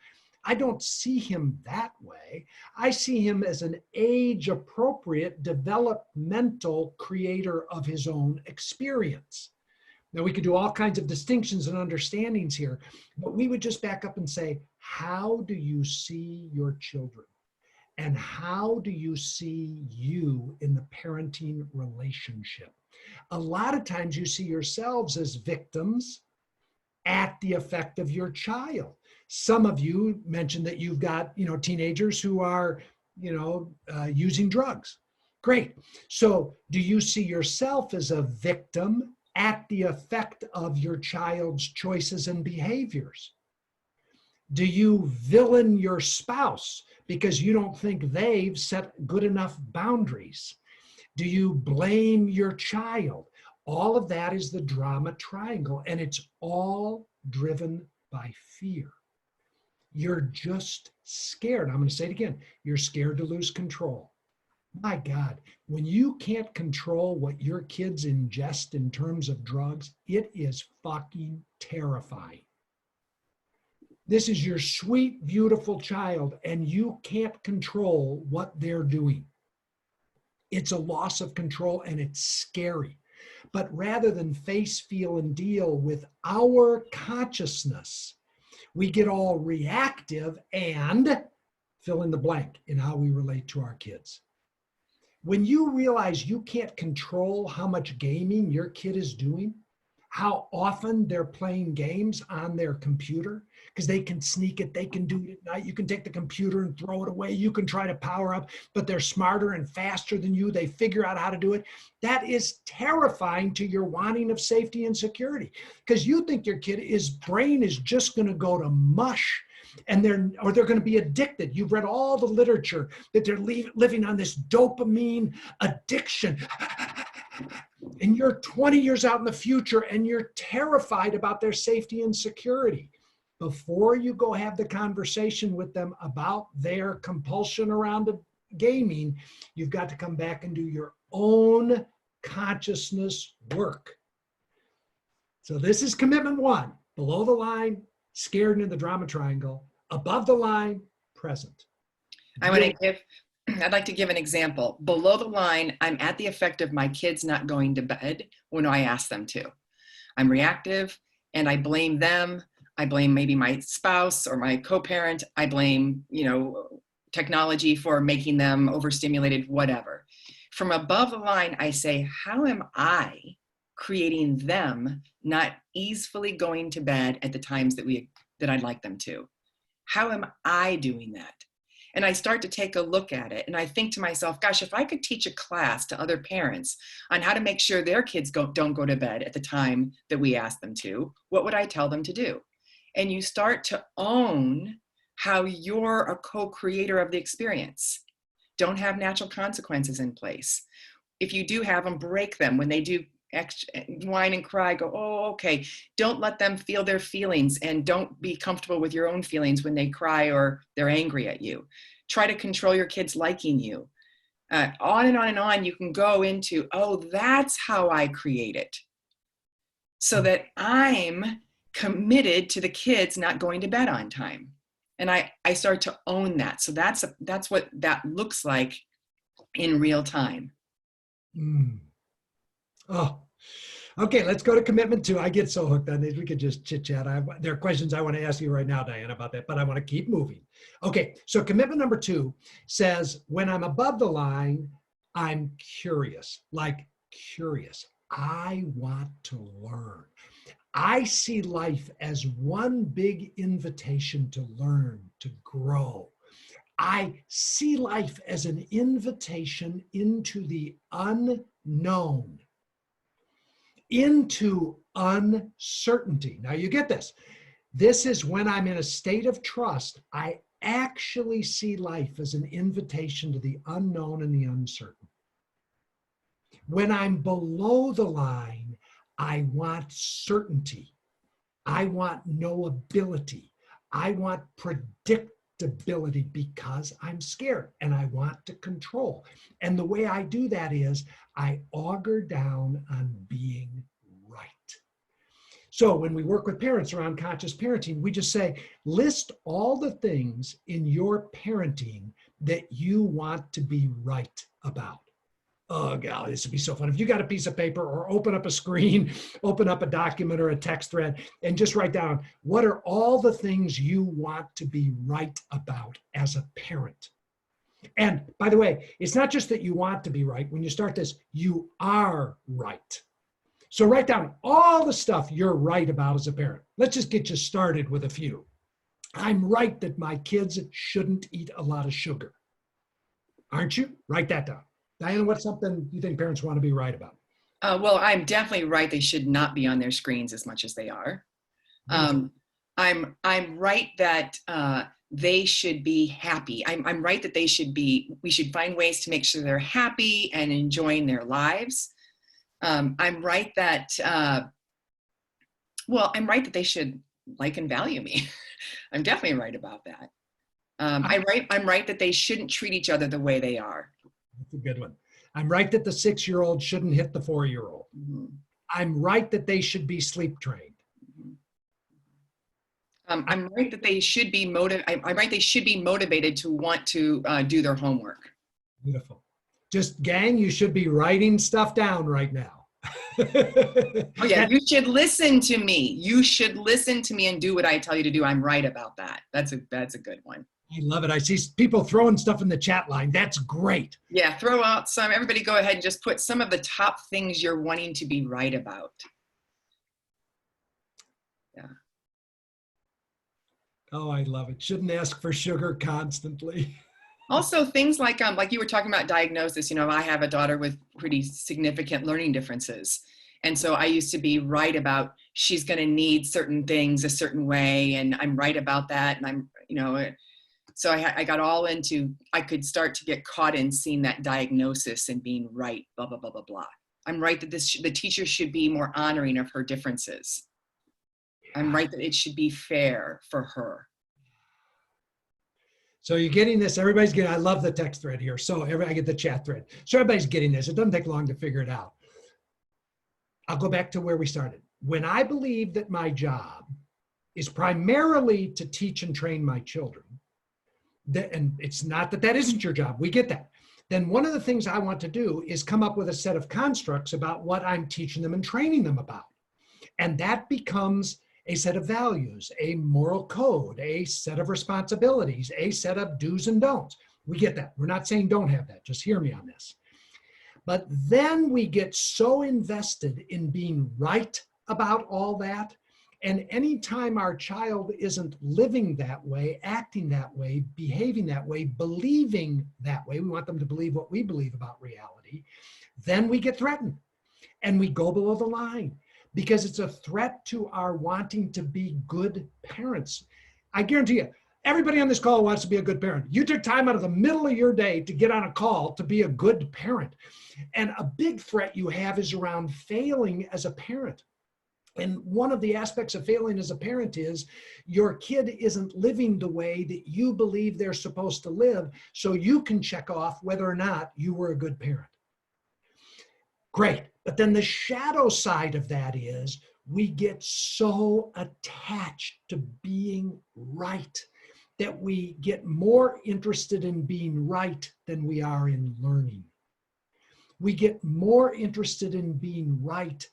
I don't see him that way. I see him as an age-appropriate developmental creator of his own experience. Now, we could do all kinds of distinctions and understandings here, but we would just back up and say, how do you see your children? And how do you see you in the parenting relationship? A lot of times you see yourselves as victims at the effect of your child. Some of you mentioned that you've got, teenagers who are, using drugs. Great. So do you see yourself as a victim at the effect of your child's choices and behaviors? Do you villain your spouse because you don't think they've set good enough boundaries? Do you blame your child? All of that is the drama triangle, and it's all driven by fear. You're just scared. I'm going to say it again. You're scared to lose control. My God, when you can't control what your kids ingest in terms of drugs, it is fucking terrifying. This is your sweet, beautiful child, and you can't control what they're doing. It's a loss of control, and it's scary. But rather than face, feel, and deal with our consciousness, we get all reactive and fill in the blank in how we relate to our kids. When you realize you can't control how much gaming your kid is doing, how often they're playing games on their computer, because they can sneak it, they can do it at night. You can take the computer and throw it away. You can try to power up, but they're smarter and faster than you. They figure out how to do it. That is terrifying to your wanting of safety and security, because you think your kid's brain is just going to go to mush, and they're going to be addicted. You've read all the literature that they're living on this dopamine addiction. And you're 20 years out in the future and you're terrified about their safety and security. Before you go have the conversation with them about their compulsion around gaming, you've got to come back and do your own consciousness work. So this is commitment 1. Below the line, scared in the drama triangle. Above the line, present. I'd like to give an example. Below the line, I'm at the effect of my kids not going to bed when I ask them to. I'm reactive and I blame them. I blame maybe my spouse or my co-parent. I blame, technology for making them overstimulated, whatever. From above the line, I say, how am I creating them not easily going to bed at the times that I'd like them to? How am I doing that? And I start to take a look at it. And I think to myself, gosh, if I could teach a class to other parents on how to make sure their kids don't go to bed at the time that we ask them to, what would I tell them to do? And you start to own how you're a co-creator of the experience. Don't have natural consequences in place. If you do have them, break them. When they do whine and cry, go, oh, okay. Don't let them feel their feelings, and don't be comfortable with your own feelings when they cry or they're angry at you. Try to control your kids liking you. On and on and on, you can go into, oh, that's how I create it. So that I'm committed to the kids not going to bed on time. And I start to own that. So that's what that looks like in real time. Mm. Oh, okay. Let's go to commitment 2. I get so hooked on these. We could just chit chat. There are questions I want to ask you right now, Diane, about that, but I want to keep moving. Okay. So commitment number 2 says, when I'm above the line, I'm curious, like curious. I want to learn. I see life as one big invitation to learn, to grow. I see life as an invitation into the unknown, into uncertainty. Now you get this. This is when I'm in a state of trust. I actually see life as an invitation to the unknown and the uncertain. When I'm below the line, I want certainty. I want knowability. I want predictability because I'm scared and I want to control. And the way I do that is I auger down on being right. So when we work with parents around conscious parenting, we just say, list all the things in your parenting that you want to be right about. Oh, golly, this would be so fun. If you got a piece of paper or open up a screen, open up a document or a text thread, and just write down, what are all the things you want to be right about as a parent? And by the way, it's not just that you want to be right. When you start this, you are right. So write down all the stuff you're right about as a parent. Let's just get you started with a few. I'm right that my kids shouldn't eat a lot of sugar. Aren't you? Write that down. Diana, what's something you think parents want to be right about? Well, I'm definitely right. They should not be on their screens as much as they are. I'm right that they should be happy. I'm right that we should find ways to make sure they're happy and enjoying their lives. I'm right that, I'm right that they should like and value me. I'm definitely right about that. I'm right that they shouldn't treat each other the way they are. That's a good one. I'm right that the 6-year-old shouldn't hit the 4-year-old. Mm-hmm. I'm right that they should be sleep trained. I'm right that they should be I'm right they should be motivated to want to do their homework. Beautiful. Just gang, you should be writing stuff down right now. Oh yeah, you should listen to me. You should listen to me and do what I tell you to do. I'm right about that. That's a good one. I love it. I see people throwing stuff in the chat line. That's great. Yeah, throw out some. Everybody go ahead and just put some of the top things you're wanting to be right about. Yeah. Oh, I love it. Shouldn't ask for sugar constantly. Also things like you were talking about diagnosis, I have a daughter with pretty significant learning differences. And so I used to be right about she's going to need certain things a certain way. And I'm right about that. And so I got all into, I could start to get caught in seeing that diagnosis and being right, blah, blah, blah, blah, blah. I'm right that the teacher should be more honoring of her differences. I'm right that it should be fair for her. So you're getting this, everybody's getting, I love the text thread here. So I get the chat thread. So everybody's getting this. It doesn't take long to figure it out. I'll go back to where we started. When I believe that my job is primarily to teach and train my children, and it's not that that isn't your job, we get that. Then one of the things I want to do is come up with a set of constructs about what I'm teaching them and training them about. And that becomes a set of values, a moral code, a set of responsibilities, a set of do's and don'ts. We get that. We're not saying don't have that. Just hear me on this. But then we get so invested in being right about all that, And anytime our child isn't living that way, acting that way, behaving that way, believing that way, we want them to believe what we believe about reality, then we get threatened and we go below the line because it's a threat to our wanting to be good parents. I guarantee you, everybody on this call wants to be a good parent. You took time out of the middle of your day to get on a call to be a good parent. And a big threat you have is around failing as a parent. And one of the aspects of failing as a parent is your kid isn't living the way that you believe they're supposed to live, so you can check off whether or not you were a good parent. Great. But then the shadow side of that is we get so attached to being right that we get more interested in being right than we are in learning. We get more interested in being right,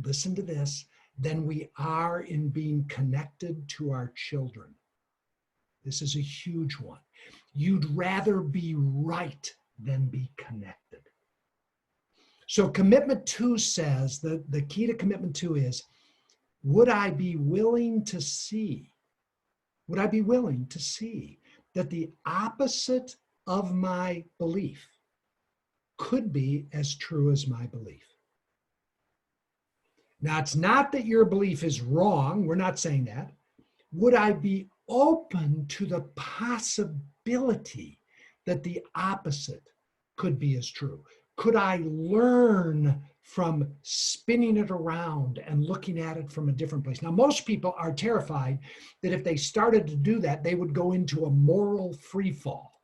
listen to this, than we are in being connected to our children. This is a huge one. You'd rather be right than be connected. So commitment 2 says that the key to commitment 2 is, would I be willing to see that the opposite of my belief could be as true as my belief? Now, it's not that your belief is wrong. We're not saying that. Would I be open to the possibility that the opposite could be as true? Could I learn from spinning it around and looking at it from a different place? Now, most people are terrified that if they started to do that, they would go into a moral free fall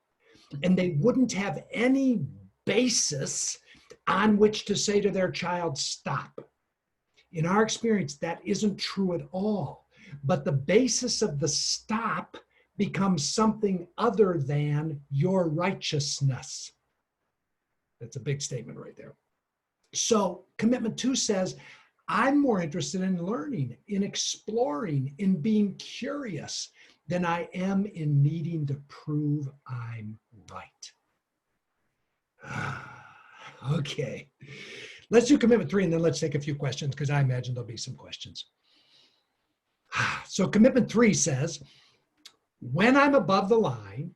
and they wouldn't have any basis on which to say to their child, stop. In our experience, that isn't true at all. But the basis of the stop becomes something other than your righteousness. That's a big statement right there. So commitment 2 says, I'm more interested in learning, in exploring, in being curious than I am in needing to prove I'm right. Okay. Let's do commitment 3 and then let's take a few questions because I imagine there'll be some questions. So commitment 3 says, when I'm above the line,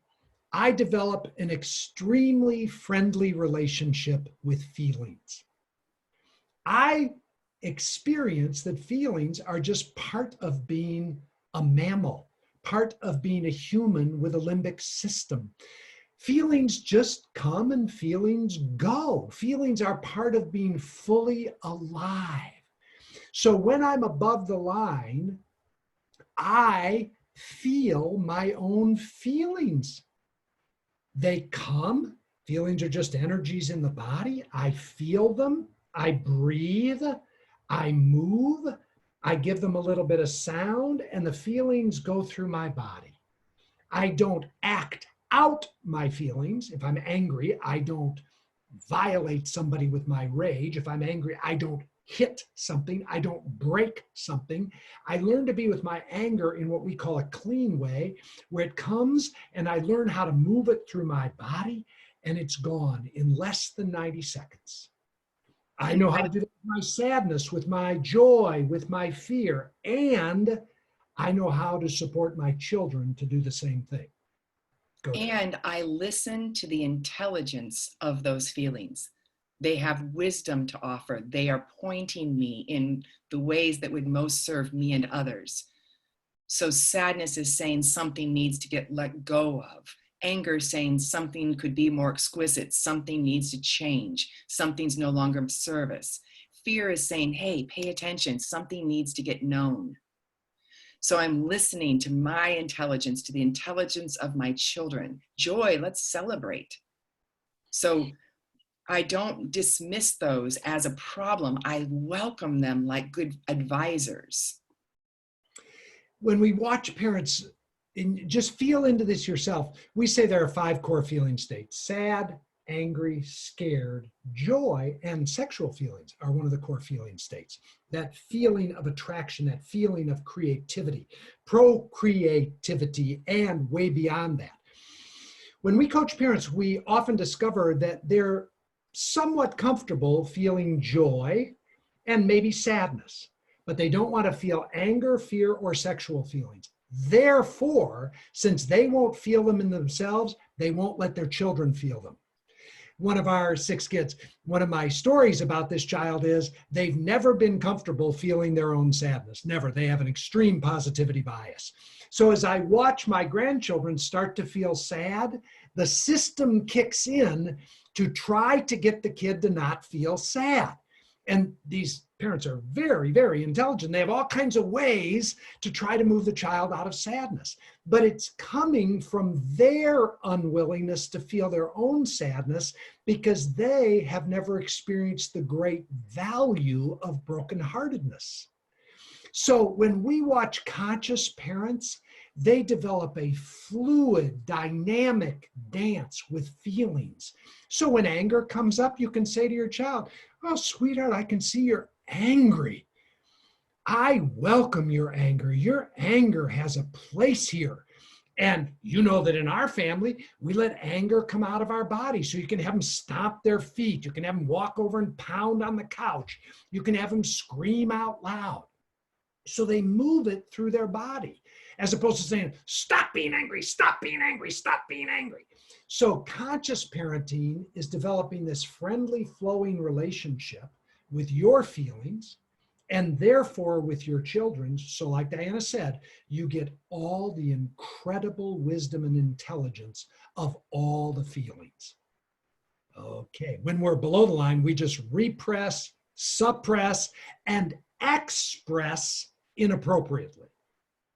I develop an extremely friendly relationship with feelings. I experience that feelings are just part of being a mammal, part of being a human with a limbic system. Feelings just come and feelings go. Feelings are part of being fully alive. So when I'm above the line, I feel my own feelings. They come. Feelings are just energies in the body. I feel them. I breathe. I move. I give them a little bit of sound, and the feelings go through my body. I don't act out my feelings. If I'm angry, I don't violate somebody with my rage. If I'm angry, I don't hit something. I don't break something. I learn to be with my anger in what we call a clean way, where it comes and I learn how to move it through my body and it's gone in less than 90 seconds. I know how to do that with my sadness, with my joy, with my fear, and I know how to support my children to do the same thing. And I listen to the intelligence of those feelings. They have wisdom to offer. They are pointing me in the ways that would most serve me and others. So sadness is saying something needs to get let go of. Anger is saying something could be more exquisite. Something needs to change. Something's no longer of service. Fear is saying, hey, pay attention. Something needs to get known. So I'm listening to my intelligence, to the intelligence of my children. Joy, let's celebrate. So I don't dismiss those as a problem. I welcome them like good advisors. When we watch parents, and just feel into this yourself, we say there are 5 core feeling states: sad, angry, scared, joy, and sexual feelings are one of the core feeling states. That feeling of attraction, that feeling of creativity, procreativity, and way beyond that. When we coach parents, we often discover that they're somewhat comfortable feeling joy and maybe sadness, but they don't want to feel anger, fear, or sexual feelings. Therefore, since they won't feel them in themselves, they won't let their children feel them. One of our 6 kids, one of my stories about this child is they've never been comfortable feeling their own sadness. Never. They have an extreme positivity bias. So as I watch my grandchildren start to feel sad, the system kicks in to try to get the kid to not feel sad. And these parents are very, very intelligent. They have all kinds of ways to try to move the child out of sadness. But it's coming from their unwillingness to feel their own sadness because they have never experienced the great value of brokenheartedness. So when we watch conscious parents, they develop a fluid, dynamic dance with feelings. So when anger comes up, you can say to your child, "Oh, sweetheart, I can see you're angry. I welcome your anger. Your anger has a place here." And you know that in our family, we let anger come out of our body. So you can have them stomp their feet. You can have them walk over and pound on the couch. You can have them scream out loud. So they move it through their body, as opposed to saying, "Stop being angry, stop being angry, stop being angry." So conscious parenting is developing this friendly, flowing relationship with your feelings and therefore with your children. So like Diana said, you get all the incredible wisdom and intelligence of all the feelings. Okay, when we're below the line, we just repress, suppress, and express inappropriately.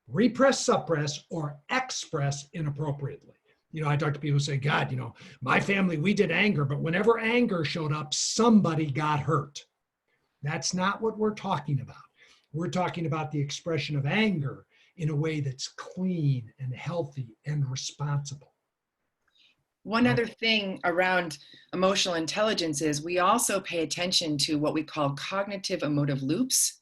Repress, suppress, or express inappropriately. You know, I talk to people who say, "God, you know, my family, we did anger, but whenever anger showed up, somebody got hurt." That's not what we're talking about. We're talking about the expression of anger in a way that's clean and healthy and responsible. One other thing around emotional intelligence is we also pay attention to what we call cognitive emotive loops,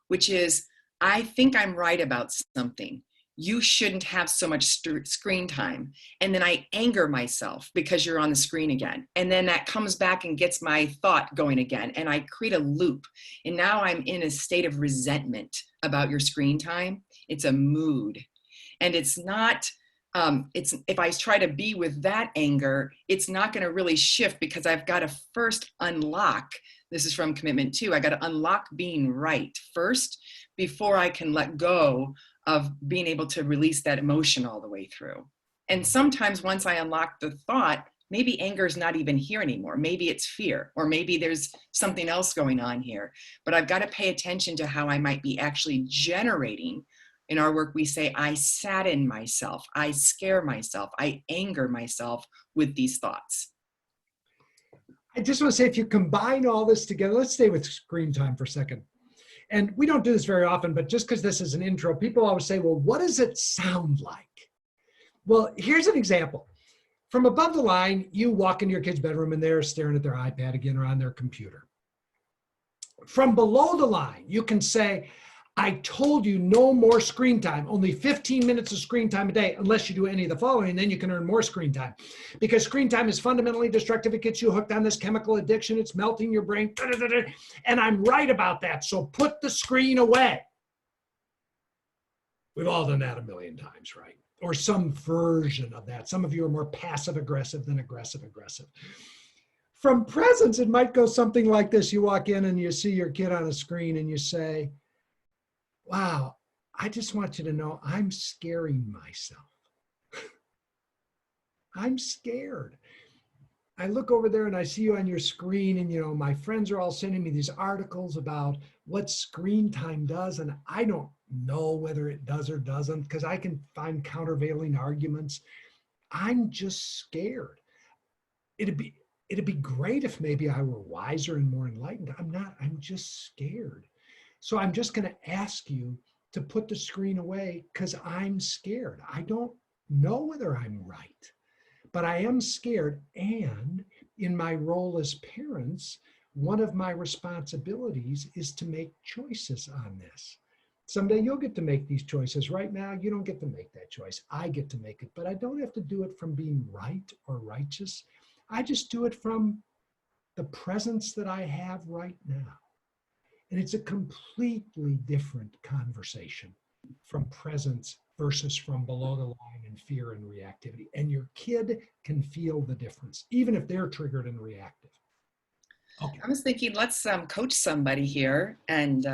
which is, I think I'm right about something. You shouldn't have so much screen time. And then I anger myself because you're on the screen again. And then that comes back and gets my thought going again. And I create a loop. And now I'm in a state of resentment about your screen time. It's a mood. And it's not, if I try to be with that anger, it's not going to really shift because I've got to first unlock. This is from Commitment 2. I got to unlock being right first before I can let go of being able to release that emotion all the way through. And sometimes once I unlock the thought, maybe anger is not even here anymore. Maybe it's fear, or maybe there's something else going on here. But I've got to pay attention to how I might be actually generating. In our work, we say, I sadden myself, I scare myself, I anger myself with these thoughts. I just want to say, if you combine all this together, let's stay with screen time for a second. And we don't do this very often, but just because this is an intro, people always say, "Well, what does it sound like?" Well, here's an example. From above the line, you walk into your kid's bedroom and they're staring at their iPad again or on their computer. From below the line, you can say, "I told you no more screen time, only 15 minutes of screen time a day, unless you do any of the following, and then you can earn more screen time. Because screen time is fundamentally destructive. It gets you hooked on this chemical addiction. It's melting your brain. And I'm right about that. So put the screen away." We've all done that a million times, right? Or some version of that. Some of you are more passive aggressive than aggressive aggressive. From presence, it might go something like this. You walk in and you see your kid on a screen and you say, "Wow, I just want you to know I'm scaring myself. I'm scared. I look over there and I see you on your screen, and you know, my friends are all sending me these articles about what screen time does, and I don't know whether it does or doesn't because I can find countervailing arguments. I'm just scared. It'd be great if maybe I were wiser and more enlightened. I'm not. I'm just scared. So I'm just going to ask you to put the screen away because I'm scared. I don't know whether I'm right, but I am scared. And in my role as parents, one of my responsibilities is to make choices on this. Someday you'll get to make these choices. Right now, you don't get to make that choice. I get to make it, but I don't have to do it from being right or righteous. I just do it from the presence that I have right now. And it's a completely different conversation from presence versus from below the line and fear and reactivity. And your kid can feel the difference, even if they're triggered and reactive. Okay. I was thinking, let's coach somebody here and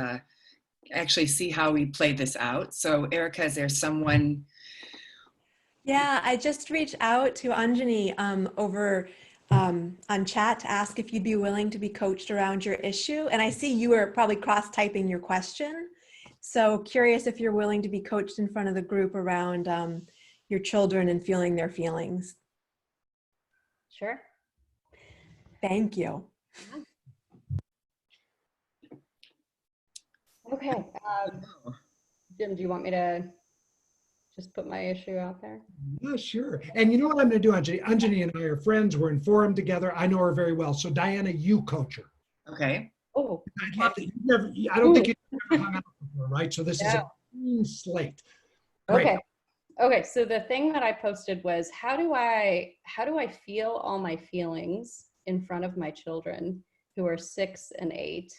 actually see how we play this out. So Erica, is there someone? Yeah, I just reached out to Anjani over on chat to ask if you'd be willing to be coached around your issue. And I see you were probably cross-typing your question. So curious if you're willing to be coached in front of the group around your children and feeling their feelings. Sure. Thank you. Okay. Jim, do you want me to just put my issue out there? Yeah, sure. And you know what I'm going to do, Anjani? Anjani and I are friends. We're in forum together. I know her very well. So Diana, you coach her. Okay. Oh, I'd love to. I don't think you've ever hung out with her, right? So this is a No. clean slate. Great. okay. Okay. So the thing that I posted was how do I feel all my feelings in front of my children who are 6 and 8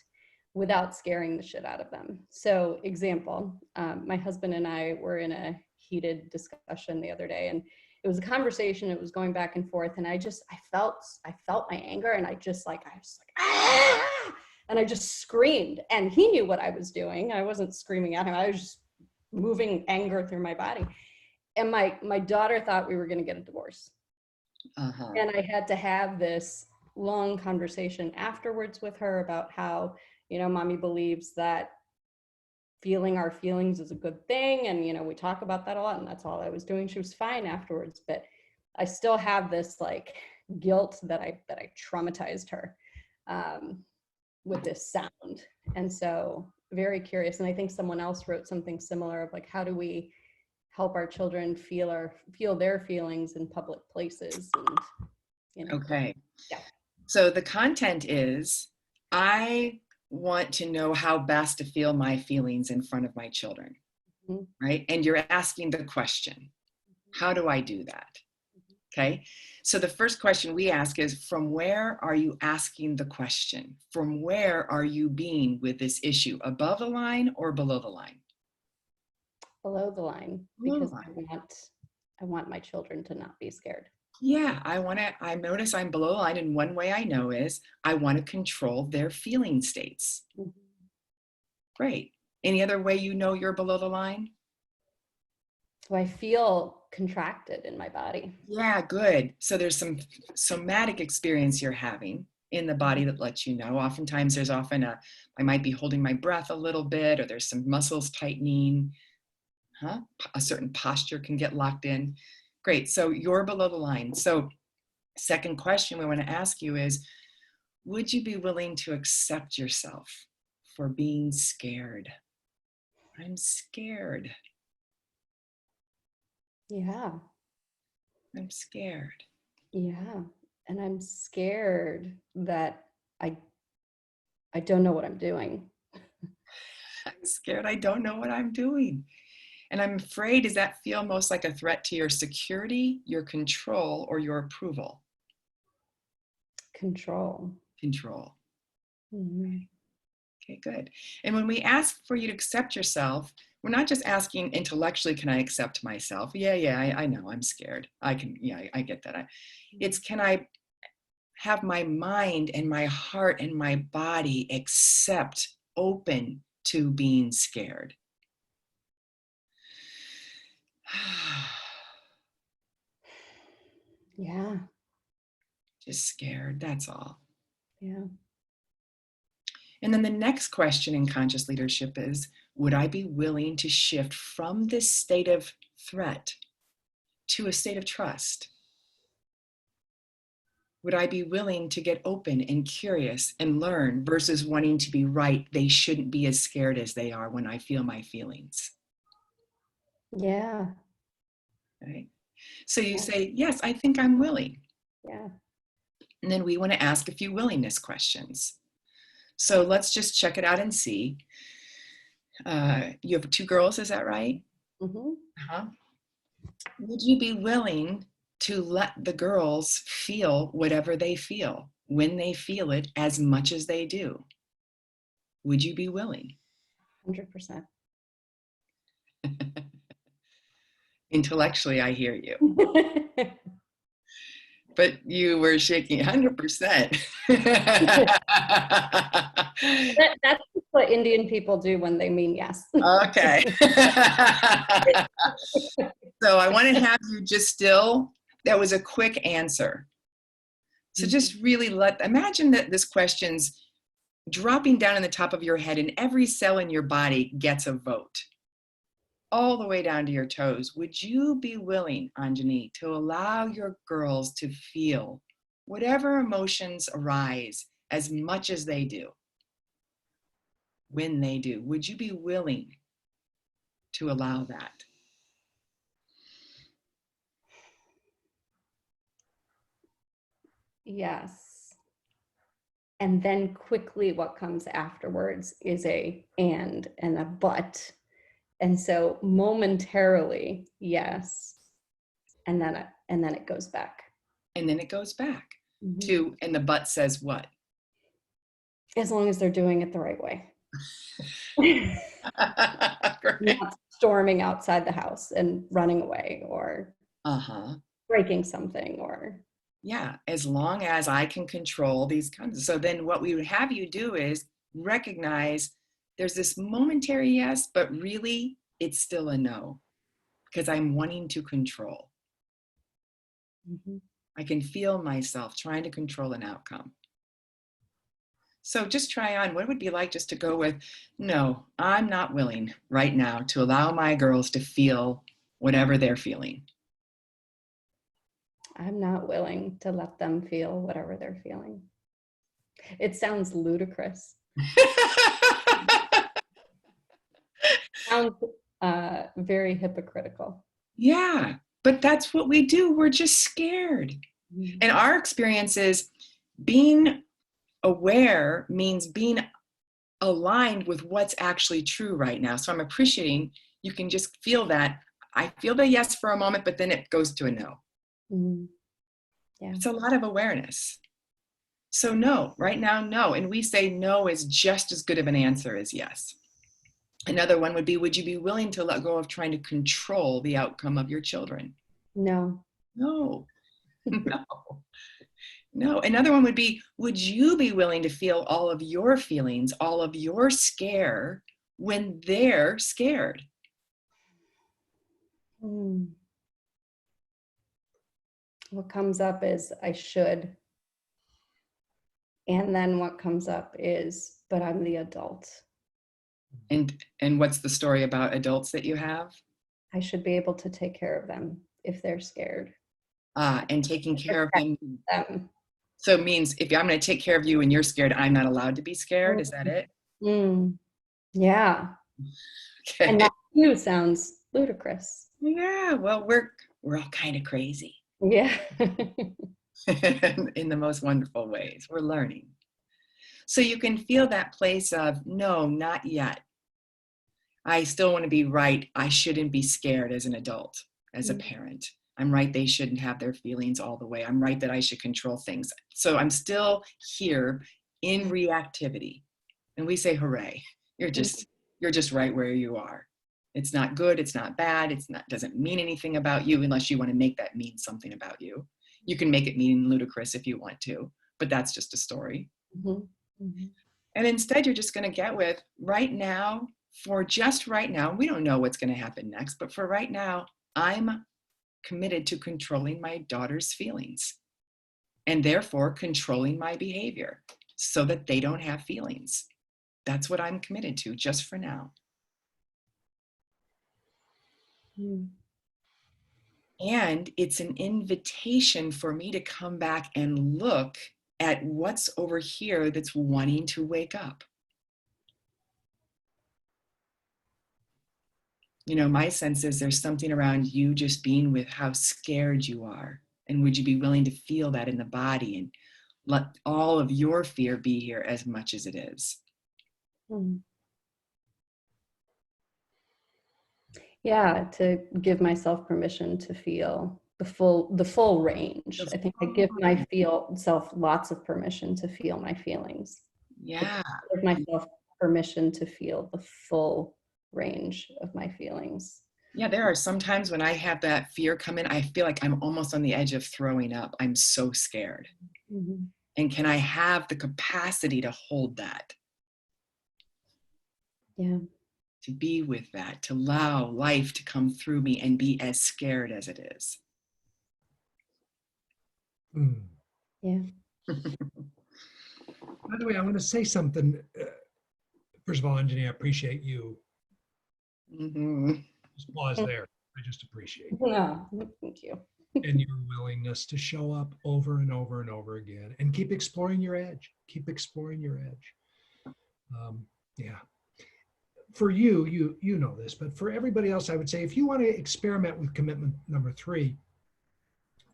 without scaring the shit out of them? So example, my husband and I were in a heated discussion the other day, and it was a conversation. It was going back and forth, and I felt my anger, and I was like, ah! And I just screamed, and he knew what I was doing. I wasn't screaming at him. I was just moving anger through my body. And my daughter thought we were going to get a divorce. Uh-huh. And I had to have this long conversation afterwards with her about how, mommy believes that feeling our feelings is a good thing. And, we talk about that a lot, and that's all I was doing. She was fine afterwards, but I still have this like guilt that I traumatized her with this sound. And so very curious. And I think someone else wrote something similar of like, how do we help our children feel their feelings in public places? And, Okay. Yeah. So the content is, I want to know how best to feel my feelings in front of my children, Mhm. right? And you're asking the question, how do I do that? Okay. So the first question we ask is, from where are you asking the question? From where are you being with this issue? Above the line or below the line? Below the line, Below the because line. I want my children to not be scared. Yeah, I notice I'm below the line, and one way I know is I want to control their feeling states. Mhm. Great. Any other way you know you're below the line? So I feel contracted in my body. Yeah, good. So there's some somatic experience you're having in the body that lets you know. Oftentimes I might be holding my breath a little bit, or there's some muscles tightening. A certain posture can get locked in. Great. So you're below the line. So second question we want to ask you is, would you be willing to accept yourself for being scared? I'm scared. Yeah. I'm scared. Yeah. And I'm scared that I don't know what I'm doing. I'm scared I don't know what I'm doing. And I'm afraid, does that feel most like a threat to your security, your control, or your approval? Control. Control. Mhm. Okay, good. And when we ask for you to accept yourself, we're not just asking intellectually, can I accept myself? Yeah, I know I'm scared. I get that. It's, can I have my mind and my heart and my body accept, open to being scared? Yeah. Just scared, that's all. Yeah. And then the next question in conscious leadership is, would I be willing to shift from this state of threat to a state of trust? Would I be willing to get open and curious and learn versus wanting to be right? They shouldn't be as scared as they are when I feel my feelings. Yeah. Right? So you say, yes, I think I'm willing. Yeah. And then we want to ask a few willingness questions. So let's just check it out and see. You have 2 girls, is that right? Mm-hmm. Uh-huh. Would you be willing to let the girls feel whatever they feel when they feel it as much as they do? would you be willing? 100%. Intellectually, I hear you, but you were shaking 100%. That's what Indian people do when they mean yes. Okay. So I want to have you just still, that was a quick answer. So just really imagine that this question's dropping down in the top of your head and every cell in your body gets a vote. All the way down to your toes. Would you be willing, Anjani, to allow your girls to feel whatever emotions arise as much as they do? When they do, would you be willing to allow that? Yes. And then quickly what comes afterwards is a and a but. And so momentarily, yes. And then it goes back. And then it goes back Mhm. to, and the but says what? As long as they're doing it the right way. Great. Not storming outside the house and running away or breaking something or. Yeah, as long as I can control these kinds. So then what we would have you do is recognize there's this momentary yes, but really it's still a no because I'm wanting to control. I can feel myself trying to control an outcome. So just try on what it would be like just to go with, no, I'm not willing right now to allow my girls to feel whatever they're feeling. I'm not willing to let them feel whatever they're feeling. It sounds ludicrous. Sounds very hypocritical. Yeah, but that's what we do. We're just scared. And our experience is being aware means being aligned with what's actually true right now. So I'm appreciating you can just feel that. I feel the yes for a moment, but then it goes to a no. Yeah. It's a lot of awareness. So no, right now, no. And we say no is just as good of an answer as yes. Another one would be, would you be willing to let go of trying to control the outcome of your children? No. No, no, no. Another one would be, would you be willing to feel all of your feelings, all of your scare when they're scared? What comes up is I should. And then what comes up is, but I'm the adult. And what's the story about adults that you have? I should be able to take care of them if they're scared. And taking care of them. Them. So it means if I'm going to take care of you and you're scared, I'm not allowed to be scared. Is that it? Yeah. Okay. And that too sounds ludicrous. Yeah. Well, we're all kind of crazy. Yeah. In the most wonderful ways. We're learning. So you can feel that place of, no, not yet. I still want to be right. I shouldn't be scared as an adult, as a parent. I'm right. They shouldn't have their feelings all the way. I'm right that I should control things. So I'm still here in reactivity. And we say, hooray, you're just right where you are. It's not good. It's not bad. Doesn't mean anything about you unless you want to make that mean something about you. You can make it mean ludicrous if you want to, but that's just a story. And instead, you're just going to get with right now, for just right now, we don't know what's going to happen next, but for right now, I'm committed to controlling my daughter's feelings and therefore controlling my behavior so that they don't have feelings. That's what I'm committed to just for now. And it's an invitation for me to come back and look at what's over here that's wanting to wake up. You know, my sense is there's something around you just being with how scared you are. And would you be willing to feel that in the body and let all of your fear be here as much as it is? Yeah, to give myself permission to feel the full range. I think I give myself lots of permission to feel my feelings. Yeah. Give myself permission to feel the full range of my feelings. Yeah, there are some times when I have that fear come in, I feel like I'm almost on the edge of throwing up. I'm so scared. Mm-hmm. And can I have the capacity to hold that, Yeah. to be with that, to allow life to come through me and be as scared as it is? Mm. Yeah. By the way, I want to say something. First of all, Anjani, I appreciate you. Mhm. Just pause there. I just appreciate you No, thank you. and your willingness to show up over and over and over again and keep exploring your edge. Keep exploring your edge. Yeah. For you, you know this, but for everybody else, I would say if you want to experiment with commitment number 3,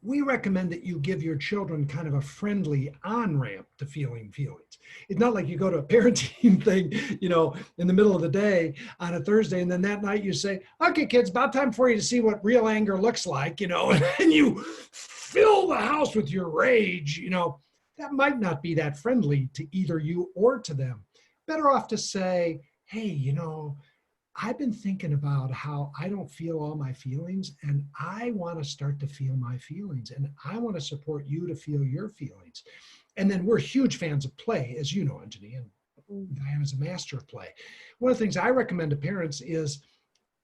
we recommend that you give your children kind of a friendly on-ramp to feeling feelings. It's not like you go to a parenting thing, in the middle of the day on a Thursday, and then that night you say, okay, kids, about time for you to see what real anger looks like, and then you fill the house with your rage, that might not be that friendly to either you or to them. Better off to say, hey, I've been thinking about how I don't feel all my feelings, and I want to start to feel my feelings, and I want to support you to feel your feelings. And then we're huge fans of play, as you know, Anjani, and Diana's a master of play. One of the things I recommend to parents is,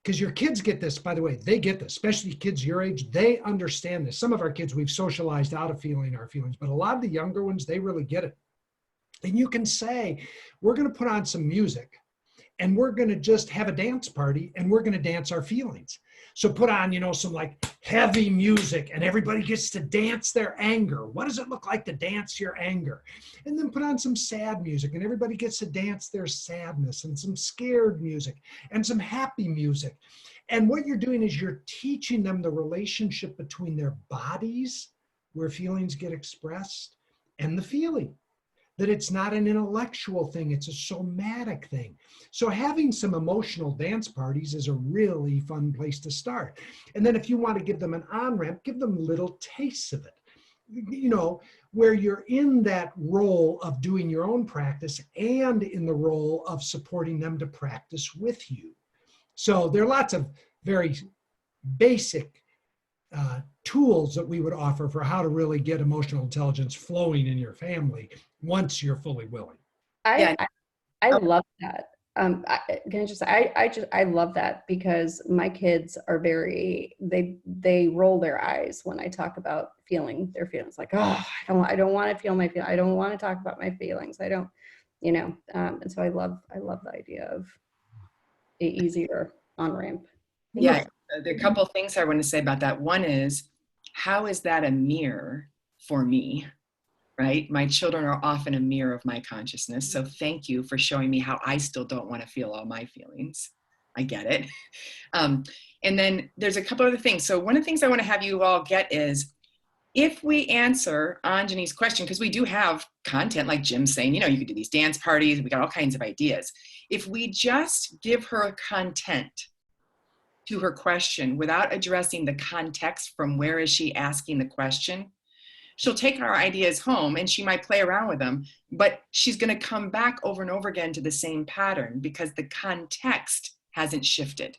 because your kids get this, by the way, they get this, especially kids your age, they understand this. Some of our kids, we've socialized out of feeling our feelings, but a lot of the younger ones, they really get it. And you can say, we're going to put on some music, and we're going to just have a dance party, and we're going to dance our feelings. So put on, some like heavy music, and everybody gets to dance their anger. What does it look like to dance your anger? And then put on some sad music, and everybody gets to dance their sadness, and some scared music, and some happy music. And what you're doing is you're teaching them the relationship between their bodies, where feelings get expressed, and the feeling. That it's not an intellectual thing, it's a somatic thing. So having some emotional dance parties is a really fun place to start. And then if you want to give them an on-ramp, give them little tastes of it. Where you're in that role of doing your own practice and in the role of supporting them to practice with you. So there are lots of very basic tools that we would offer for how to really get emotional intelligence flowing in your family once you're fully willing. I Oh. love that. I love that because my kids are they roll their eyes when I talk about feeling their feelings. Like, oh, I don't want to feel my feelings. I don't want to talk about my feelings. I don't, and so I love the idea of the easier on-ramp. Yeah, there are a couple of things I want to say about that. One is, how is that a mirror for me? Right? My children are often a mirror of my consciousness. So thank you for showing me how I still don't want to feel all my feelings. I get it. And then there's a couple other things. So one of the things I want to have you all get is, if we answer Anjani's question, because we do have content like Jim's saying, you could do these dance parties, we got all kinds of ideas. If we just give her content to her question without addressing the context from where is she asking the question, she'll take our ideas home and she might play around with them, but she's going to come back over and over again to the same pattern because the context hasn't shifted.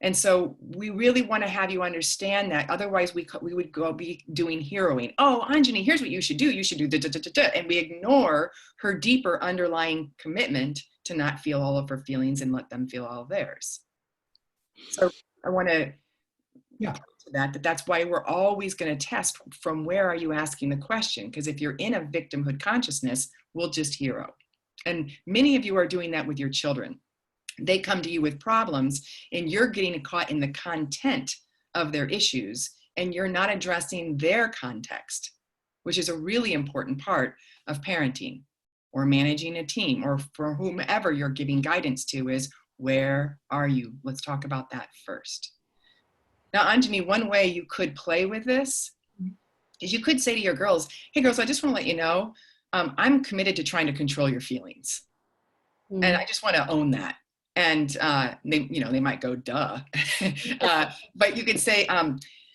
And so we really want to have you understand that. Otherwise, we would go be doing heroing. Oh, Anjani, here's what you should do. You should do da, da, da, da, da. And we ignore her deeper underlying commitment to not feel all of her feelings and let them feel all of theirs. So I want to that's why we're always going to test from where are you asking the question? Because if you're in a victimhood consciousness, we'll just hero. And many of you are doing that with your children. They come to you with problems and you're getting caught in the content of their issues and you're not addressing their context, which is a really important part of parenting or managing a team or for whomever you're giving guidance to is, where are you? Let's talk about that first. Now, Anjani, one way you could play with this is you could say to your girls, hey girls, I just want to let you know, I'm committed to trying to control your feelings. And I just want to own that. And they might go, duh. But you could say,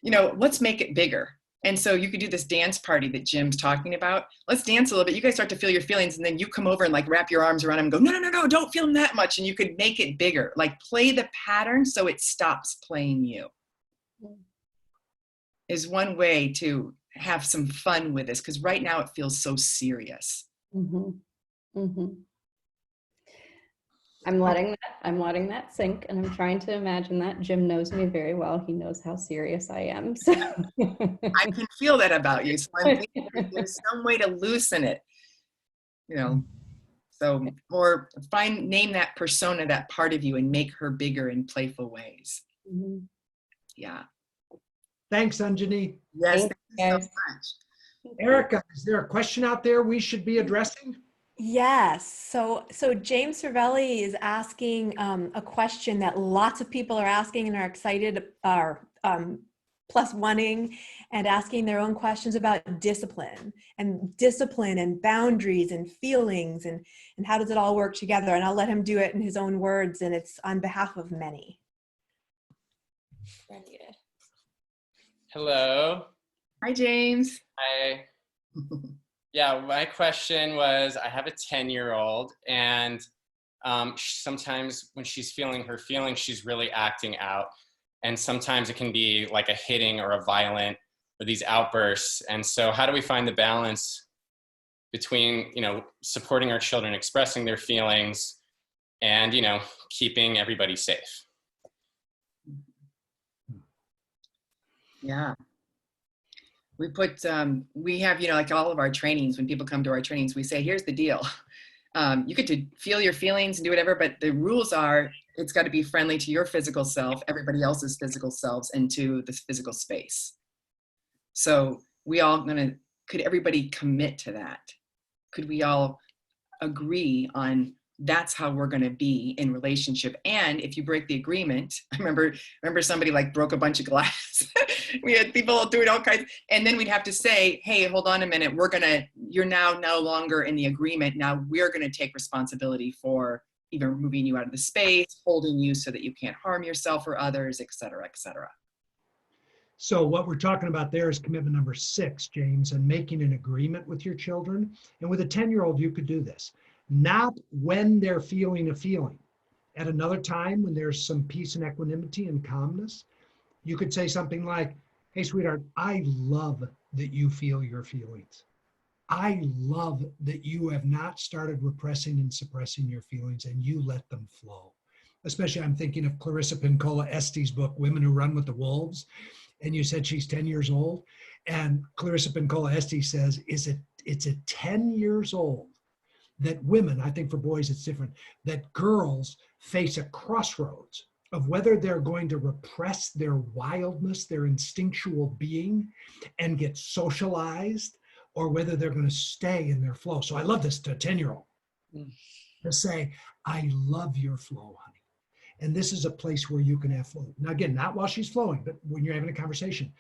let's make it bigger. And so you could do this dance party that Jim's talking about. Let's dance a little bit. You guys start to feel your feelings, and then you come over and like wrap your arms around him and go, no, no, no, no, don't feel them that much. And you could make it bigger, like play the pattern so it stops playing you. Is one way to have some fun with this, because right now it feels so serious. I'm letting that sink, and I'm trying to imagine that. Jim knows me very well. He knows how serious I am. So I can feel that about you. So I'm thinking there's some way to loosen it, you know. So, or name that persona, that part of you, and make her bigger in playful ways. Yeah. Thanks, Anjani. Yes, thank you so guys. much. Erica, is there a question out there we should be addressing? Yes. So James Cervelli is asking a question that lots of people are asking and are excited, are plus oneing and asking their own questions about discipline and boundaries and feelings and how does it all work together. And I'll let him do it in his own words, and it's on behalf of many. Hello. Hi, James. Hi. Yeah, my question was, I have a 10-year-old, and sometimes when she's feeling her feelings, she's really acting out. And sometimes it can be like a hitting or a violent or these outbursts. And so how do we find the balance between, supporting our children, expressing their feelings, and, keeping everybody safe? Yeah. We have, like all of our trainings, when people come to our trainings, we say, here's the deal. You get to feel your feelings and do whatever, but the rules are, it's got to be friendly to your physical self, everybody else's physical selves, and to this physical space. So could everybody commit to that? Could we all agree on that's how we're going to be in relationship? And if you break the agreement, I remember somebody like broke a bunch of glass. We had people doing all kinds, and then we'd have to say, hey, hold on a minute, you're now no longer in the agreement. Now we're going to take responsibility for either moving you out of the space, holding you so that you can't harm yourself or others, et cetera, et cetera. So what we're talking about there is commitment number 6, James, and making an agreement with your children. And with a 10-year-old, you could do this. Not when they're feeling a feeling. At another time, when there's some peace and equanimity and calmness, you could say something like, hey, sweetheart, I love that you feel your feelings. I love that you have not started repressing and suppressing your feelings and you let them flow. Especially, I'm thinking of Clarissa Pinkola Estes' book, Women Who Run with the Wolves. And you said she's 10 years old. And Clarissa Pinkola Estes says, it's at 10 years old that women, I think for boys it's different, that girls face a crossroads of whether they're going to repress their wildness, their instinctual being, and get socialized, or whether they're going to stay in their flow. So I love this to a 10-year-old to say, I love your flow, honey. And this is a place where you can have flow. Now, again, not while she's flowing, but when you're having a conversation.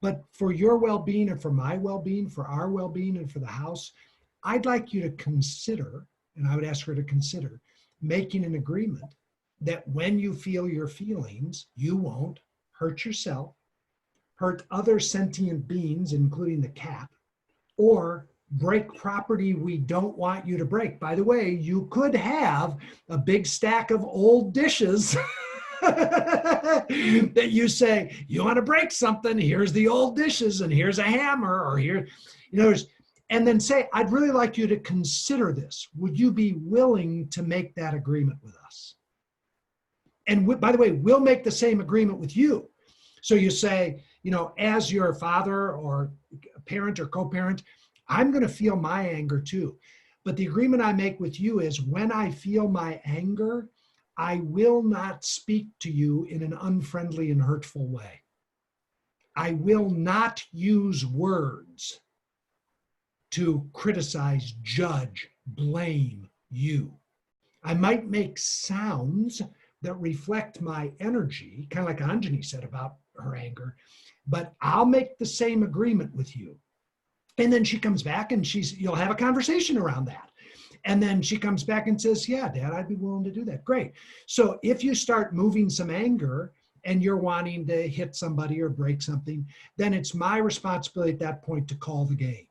But for your well-being and for my well-being, for our well-being and for the house, I'd like you to consider, and I would ask her to consider, making an agreement that when you feel your feelings, you won't hurt yourself, hurt other sentient beings, including the cat, or break property we don't want you to break. By the way, you could have a big stack of old dishes that you say, you want to break something, here's the old dishes and here's a hammer, or here, and then say, I'd really like you to consider this. Would you be willing to make that agreement with us? And by the way, we'll make the same agreement with you. So you say, as your father or parent or co-parent, I'm going to feel my anger too. But the agreement I make with you is when I feel my anger, I will not speak to you in an unfriendly and hurtful way. I will not use words to criticize, judge, blame you. I might make sounds that reflect my energy, kind of like Anjani said about her anger, but I'll make the same agreement with you. And then she comes back and you'll have a conversation around that. And then she comes back and says, yeah, Dad, I'd be willing to do that. Great. So if you start moving some anger and you're wanting to hit somebody or break something, then it's my responsibility at that point to call the game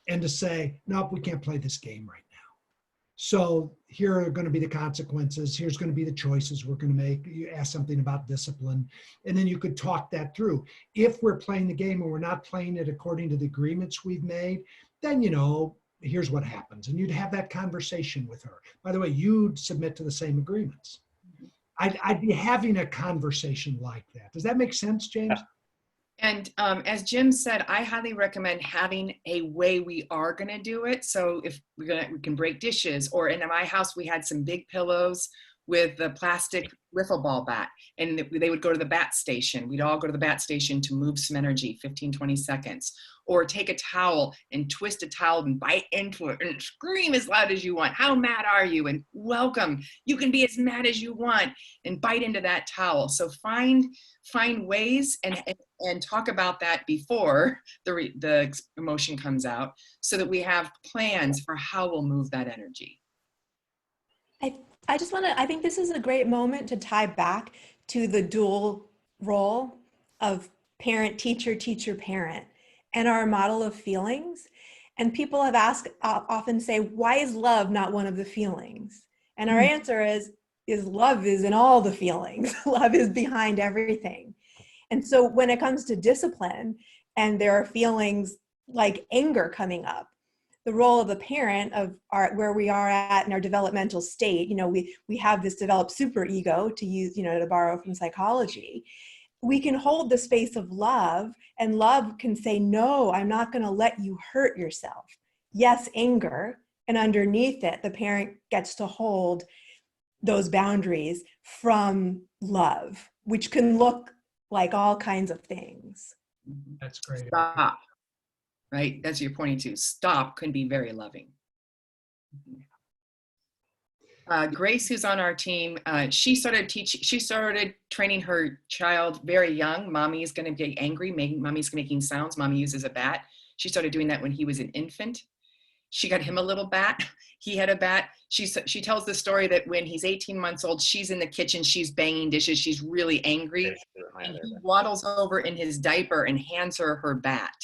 and to say, nope, we can't play this game right now. So here are going to be the consequences. Here's going to be the choices we're going to make. You ask something about discipline, and then you could talk that through. If we're playing the game and we're not playing it according to the agreements we've made, then, here's what happens. And you'd have that conversation with her. By the way, you'd submit to the same agreements. I'd be having a conversation like that. Does that make sense, James? And as Jim said, I highly recommend having a way we are going to do it. So if we can break dishes, or in my house, we had some big pillows with the plastic wiffle ball bat, and they would go to the bat station. We'd all go to the bat station to move some energy, 15, 20 seconds, or take a towel and twist a towel and bite into it and scream as loud as you want. How mad are you? And welcome. You can be as mad as you want and bite into that towel. So find ways and talk about that before the emotion comes out, so that we have plans for how we'll move that energy. I think this is a great moment to tie back to the dual role of parent, teacher, teacher, parent, and our model of feelings. And people have often say, why is love not one of the feelings? And our answer is love is in all the feelings. Love is behind everything. And so when it comes to discipline, and there are feelings like anger coming up, the role of the parent where we are at in our developmental state, we have this developed super ego, to use, to borrow from psychology. We can hold the space of love, and love can say, no, I'm not going to let you hurt yourself. Yes, anger, and underneath it, the parent gets to hold those boundaries from love, which can look like all kinds of things. That's great. Stop. Right? That's what you're pointing to. Stop can be very loving. Grace, who's on our team, she started training her child very young. Mommy is going to get angry. Mommy's making sounds. Mommy uses a bat. She started doing that when he was an infant. She got him a little bat. He had a bat. She tells the story that when he's 18 months old, she's in the kitchen, she's banging dishes, she's really angry. And he waddles over in his diaper and hands her bat,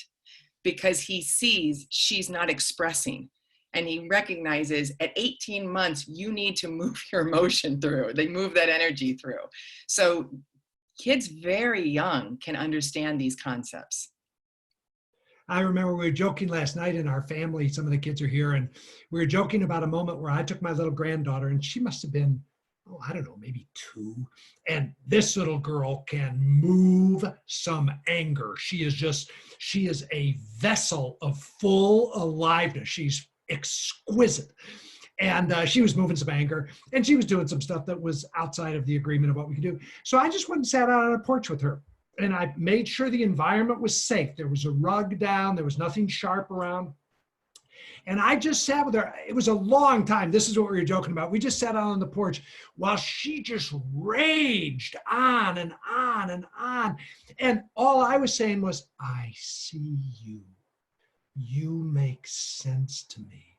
because he sees she's not expressing. And he recognizes at 18 months, you need to move your emotion through. They move that energy through. So kids very young can understand these concepts. I remember we were joking last night in our family, some of the kids are here, and we were joking about a moment where I took my little granddaughter, and she must have been, I don't know, maybe 2. And this little girl can move some anger. She is a vessel of full aliveness. She's exquisite. And she was moving some anger, and she was doing some stuff that was outside of the agreement of what we could do. So I just went and sat out on a porch with her, and I made sure the environment was safe. There was a rug down. There was nothing sharp around. And I just sat with her. It was a long time. This is what we were joking about. We just sat out on the porch while she just raged on and on and on. And all I was saying was, I see you. You make sense to me.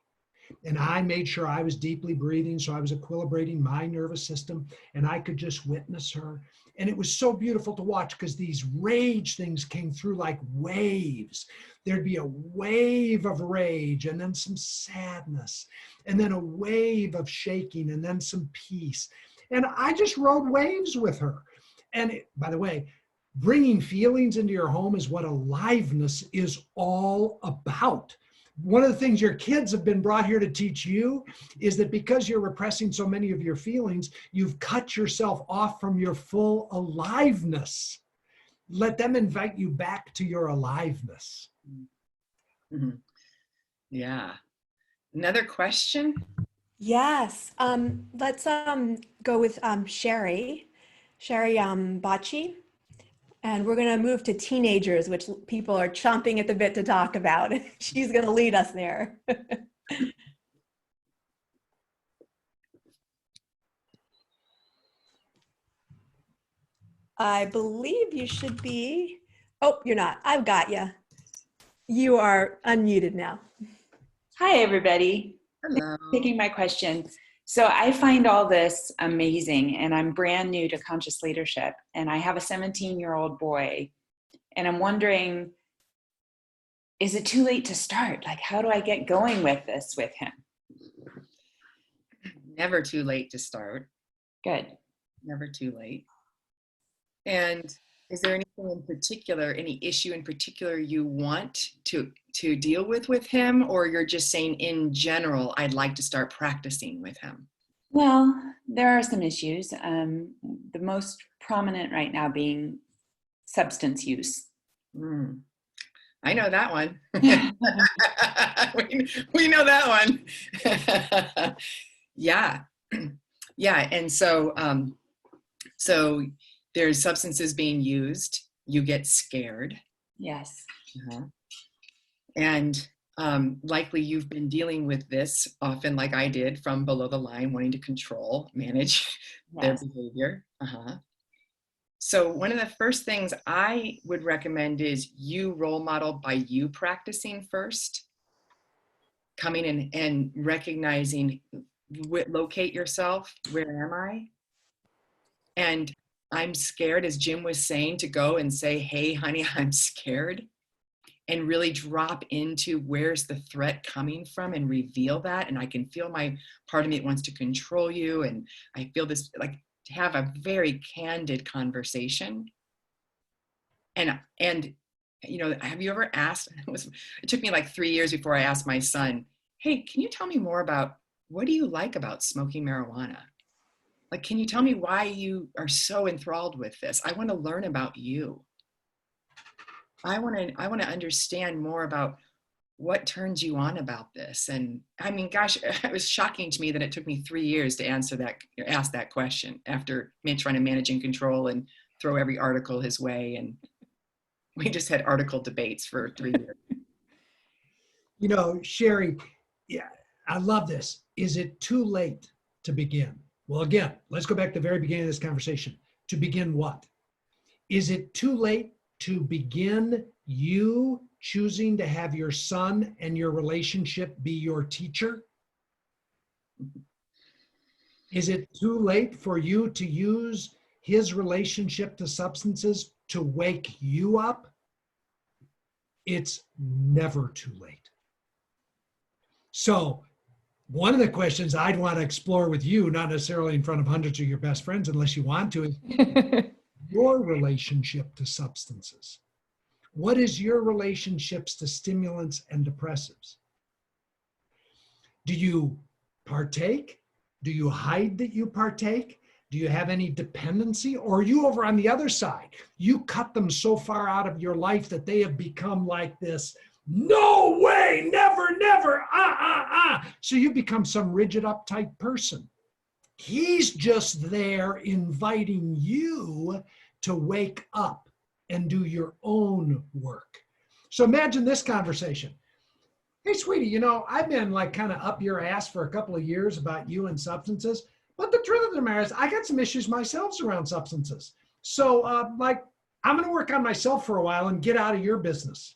And I made sure I was deeply breathing, so I was equilibrating my nervous system, and I could just witness her. And it was so beautiful to watch, because these rage things came through like waves. There'd be a wave of rage, and then some sadness, and then a wave of shaking, and then some peace. And I just rode waves with her. And by the way, bringing feelings into your home is what aliveness is all about. One of the things your kids have been brought here to teach you is that because you're repressing so many of your feelings, you've cut yourself off from your full aliveness. Let them invite you back to your aliveness. Mm-hmm. Yeah. Another question? Yes. Let's go with Sherry Bocci. And we're going to move to teenagers, which people are chomping at the bit to talk about. She's going to lead us there. I believe you should be. Oh, you're not. I've got you. You are unmuted now. Hi, everybody. Hello. Taking my question. So I find all this amazing, and I'm brand new to conscious leadership, and I have a 17-year-old boy, and I'm wondering, is it too late to start? Like, how do I get going with this with him? Never too late to start. Good. Never too late. And is there anything in particular, any issue in particular you want to deal with him, or you're just saying in general, I'd like to start practicing with him? Well, there are some issues. The most prominent right now being substance use. I know that one. we know that one. Yeah. Yeah. And so, so there's substances being used. You get scared. Yes. Uh-huh. And likely you've been dealing with this often, like I did, from below the line, wanting to control, manage their behavior. Uh-huh. So one of the first things I would recommend is you role model by you practicing first, coming in and recognizing, locate yourself. Where am I? And I'm scared, as Jim was saying, to go and say, hey, honey, I'm scared. And really drop into where's the threat coming from and reveal that. And I can feel my part of me that wants to control you. And I feel this, like, to have a very candid conversation. And you know, have you ever asked, it took me like 3 years before I asked my son, hey, can you tell me more about, what do you like about smoking marijuana? Like, can you tell me why you are so enthralled with this? I want to learn about you. I want to understand more about what turns you on about this. And I mean, gosh, it was shocking to me that it took me 3 years to ask that question after trying to manage and control and throw every article his way. And we just had article debates for 3 years. You know, Sherry, yeah, I love this. Is it too late to begin? Well, again, let's go back to the very beginning of this conversation. To begin what? Is it too late to begin you choosing to have your son and your relationship be your teacher? Is it too late for you to use his relationship to substances to wake you up? It's never too late. So one of the questions I'd want to explore with you, not necessarily in front of hundreds of your best friends unless you want to, is your relationship to substances. What is your relationships to stimulants and depressives? Do you partake? Do you hide that you partake? Do you have any dependency? Or are you over on the other side? You cut them so far out of your life that they have become like this, no way, never, never, So you become some rigid, uptight person. He's just there inviting you to wake up and do your own work. So imagine this conversation. Hey, sweetie, you know, I've been like kind of up your ass for a couple of years about you and substances, but the truth of the matter is I got some issues myself around substances. So like, I'm going to work on myself for a while and get out of your business.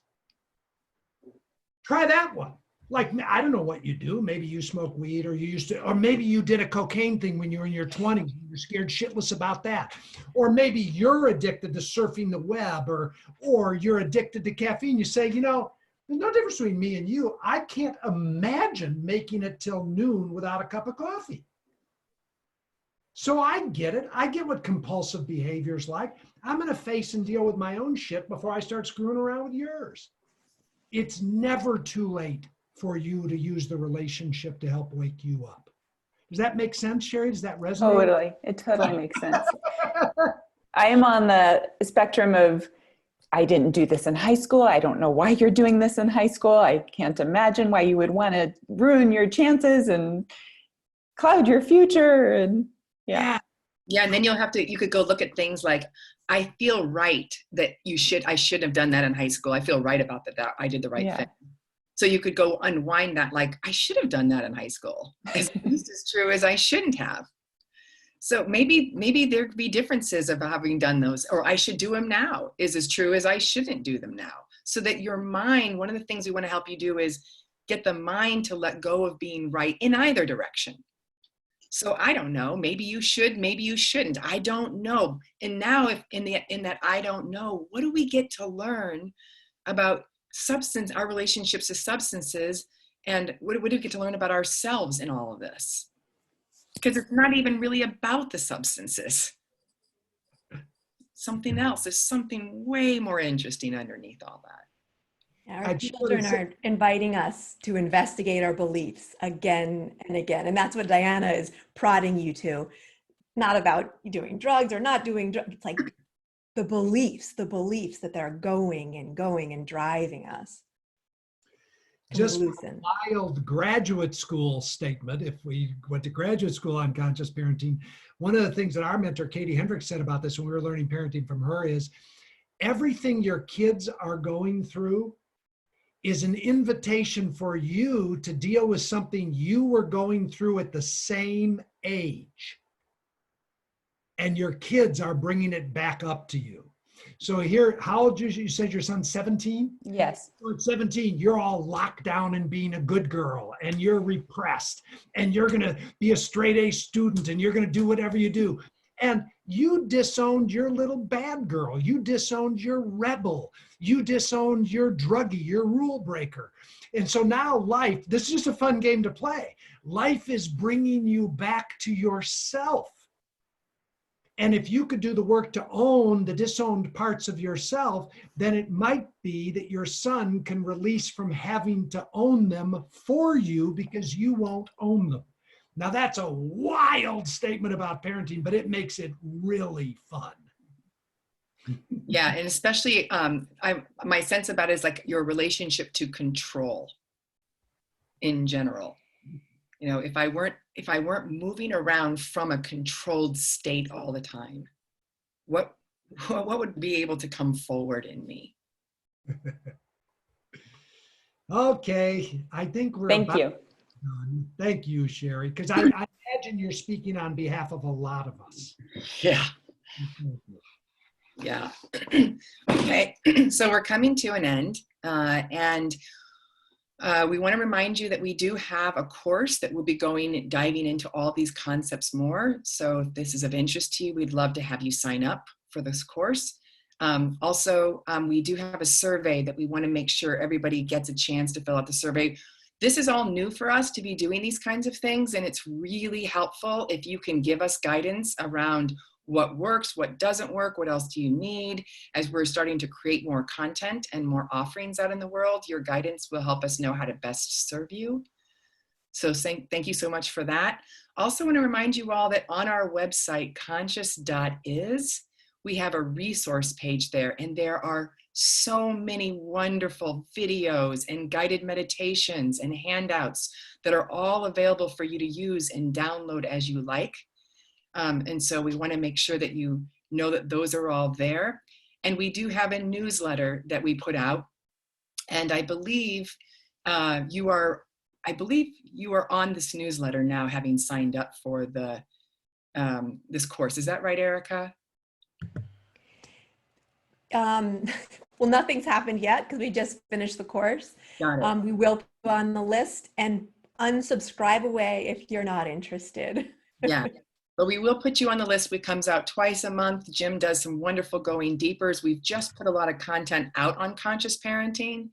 Try that one. Like, I don't know what you do. Maybe you smoke weed, or you used to, or maybe you did a cocaine thing when you were in your 20s. You're scared shitless about that. Or maybe you're addicted to surfing the web, or you're addicted to caffeine. You say, you know, there's no difference between me and you. I can't imagine making it till noon without a cup of coffee. So I get it. I get what compulsive behavior is like. I'm going to face and deal with my own shit before I start screwing around with yours. It's never too late for you to use the relationship to help wake you up. Does that make sense, Sherry? Does that resonate? Totally. It totally makes sense. I am on the spectrum of, I didn't do this in high school. I don't know why you're doing this in high school. I can't imagine why you would want to ruin your chances and cloud your future. And yeah. Yeah, and then you could go look at things like, I feel right that I should have done that in high school. I feel right about that I did the right thing. So you could go unwind that, like, I should have done that in high school. It's just as true as I shouldn't have. So maybe there'd be differences of having done those, or I should do them now is as true as I shouldn't do them now. So that your mind, one of the things we want to help you do is get the mind to let go of being right in either direction. So I don't know, maybe you should, maybe you shouldn't. I don't know. And now if in that I don't know, what do we get to learn about substance, our relationships to substances, and what do we get to learn about ourselves in all of this? Because it's not even really about the substances. Something else. There's something way more interesting underneath all that. Our children are inviting us to investigate our beliefs again and again. And that's what Diana is prodding you to. Not about doing drugs or not doing drugs. It's like the beliefs that they're going and driving us. Just a wild graduate school statement. If we went to graduate school on conscious parenting, one of the things that our mentor, Katie Hendricks, said about this when we were learning parenting from her is everything your kids are going through is an invitation for you to deal with something you were going through at the same age. And your kids are bringing it back up to you. So here, how old you said your son's 17? Yes. So at 17, you're all locked down and being a good girl and you're repressed and you're going to be a straight A student and you're going to do whatever you do. And you disowned your little bad girl. You disowned your rebel. You disowned your druggie, your rule breaker. And so now life, this is just a fun game to play. Life is bringing you back to yourself. And if you could do the work to own the disowned parts of yourself, then it might be that your son can release from having to own them for you because you won't own them. Now that's a wild statement about parenting, but it makes it really fun. Yeah, and especially my sense about it is like your relationship to control in general. You know, if I weren't moving around from a controlled state all the time, what would be able to come forward in me? Okay, I think we're Thank you. done. Thank you, Sherry, because I imagine you're speaking on behalf of a lot of us. Yeah. Yeah. Okay, so we're coming to an end, and we want to remind you that we do have a course that will be diving into all these concepts more. So if this is of interest to you, we'd love to have you sign up for this course. Also, we do have a survey that we want to make sure everybody gets a chance to fill out the survey. This is all new for us to be doing these kinds of things, and it's really helpful if you can give us guidance around what works, what doesn't work, what else do you need. As we're starting to create more content and more offerings out in the world, your guidance will help us know how to best serve you. So thank you so much for that. Also want to remind you all that on our website, conscious.is, we have a resource page there, and there are so many wonderful videos and guided meditations and handouts that are all available for you to use and download as you like. And so we want to make sure that you know that those are all there. And we do have a newsletter that we put out. And I believe you are on this newsletter now, having signed up for the this course. Is that right, Erica? Well, nothing's happened yet because we just finished the course. Got it. We will put on the list and unsubscribe away if you're not interested. Yeah. But we will put you on the list. It comes out twice a month. Jim does some wonderful going deepers. We've just put a lot of content out on conscious parenting.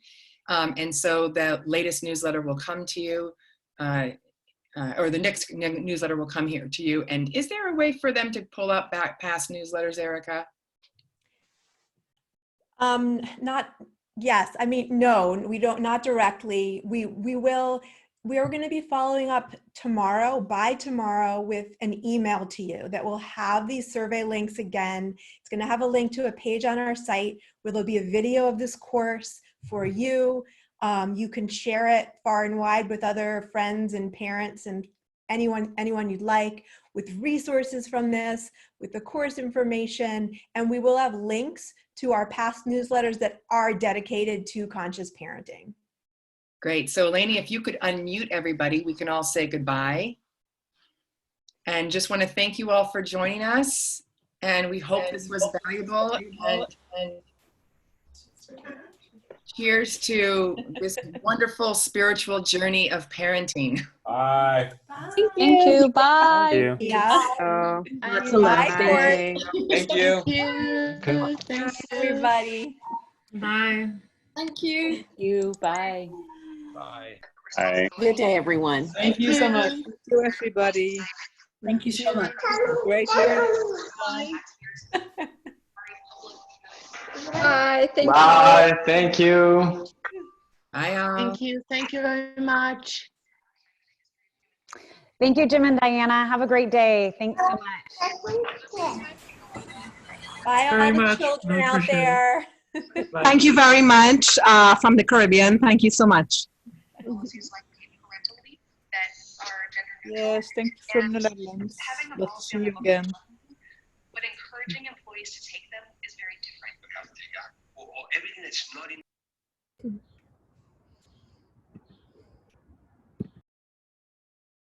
And so the latest newsletter will come to you, or the next newsletter will come here to you. And is there a way for them to pull up back past newsletters, Erica? Yes. I mean, no, we don't, not directly. We're going to be following up by tomorrow with an email to you that will have these survey links again. It's going to have a link to a page on our site where there'll be a video of this course for you. You can share it far and wide with other friends and parents and anyone you'd like, with resources from this, with the course information, and we will have links to our past newsletters that are dedicated to conscious parenting. Great. So Lainey, if you could unmute everybody, we can all say goodbye. And just want to thank you all for joining us. And we hope this was valuable. And Here's to this wonderful spiritual journey of parenting. Bye. Thank you. Bye. Thank you. Yeah. Lots of love. Bye, Court. Thank Thank you. Thanks, everybody. Bye. Thank you. Thank you. Bye. Bye. Bye. Good day, everyone. Thank you so much. Thank you, everybody. Thank you so much. Great year. Bye. Bye. Thank Bye. Thank you. Bye, all. Thank you. Thank you very much. Thank you, Jim and Diana. Have a great day. Thanks so much. Bye, all Very the much. children We out appreciate it. there. Bye. Thank you very much from the Caribbean. Thank you so much. Yes, thank you from the Netherlands. Love to see you again. But encouraging employees to take them is very different. Everything that's not in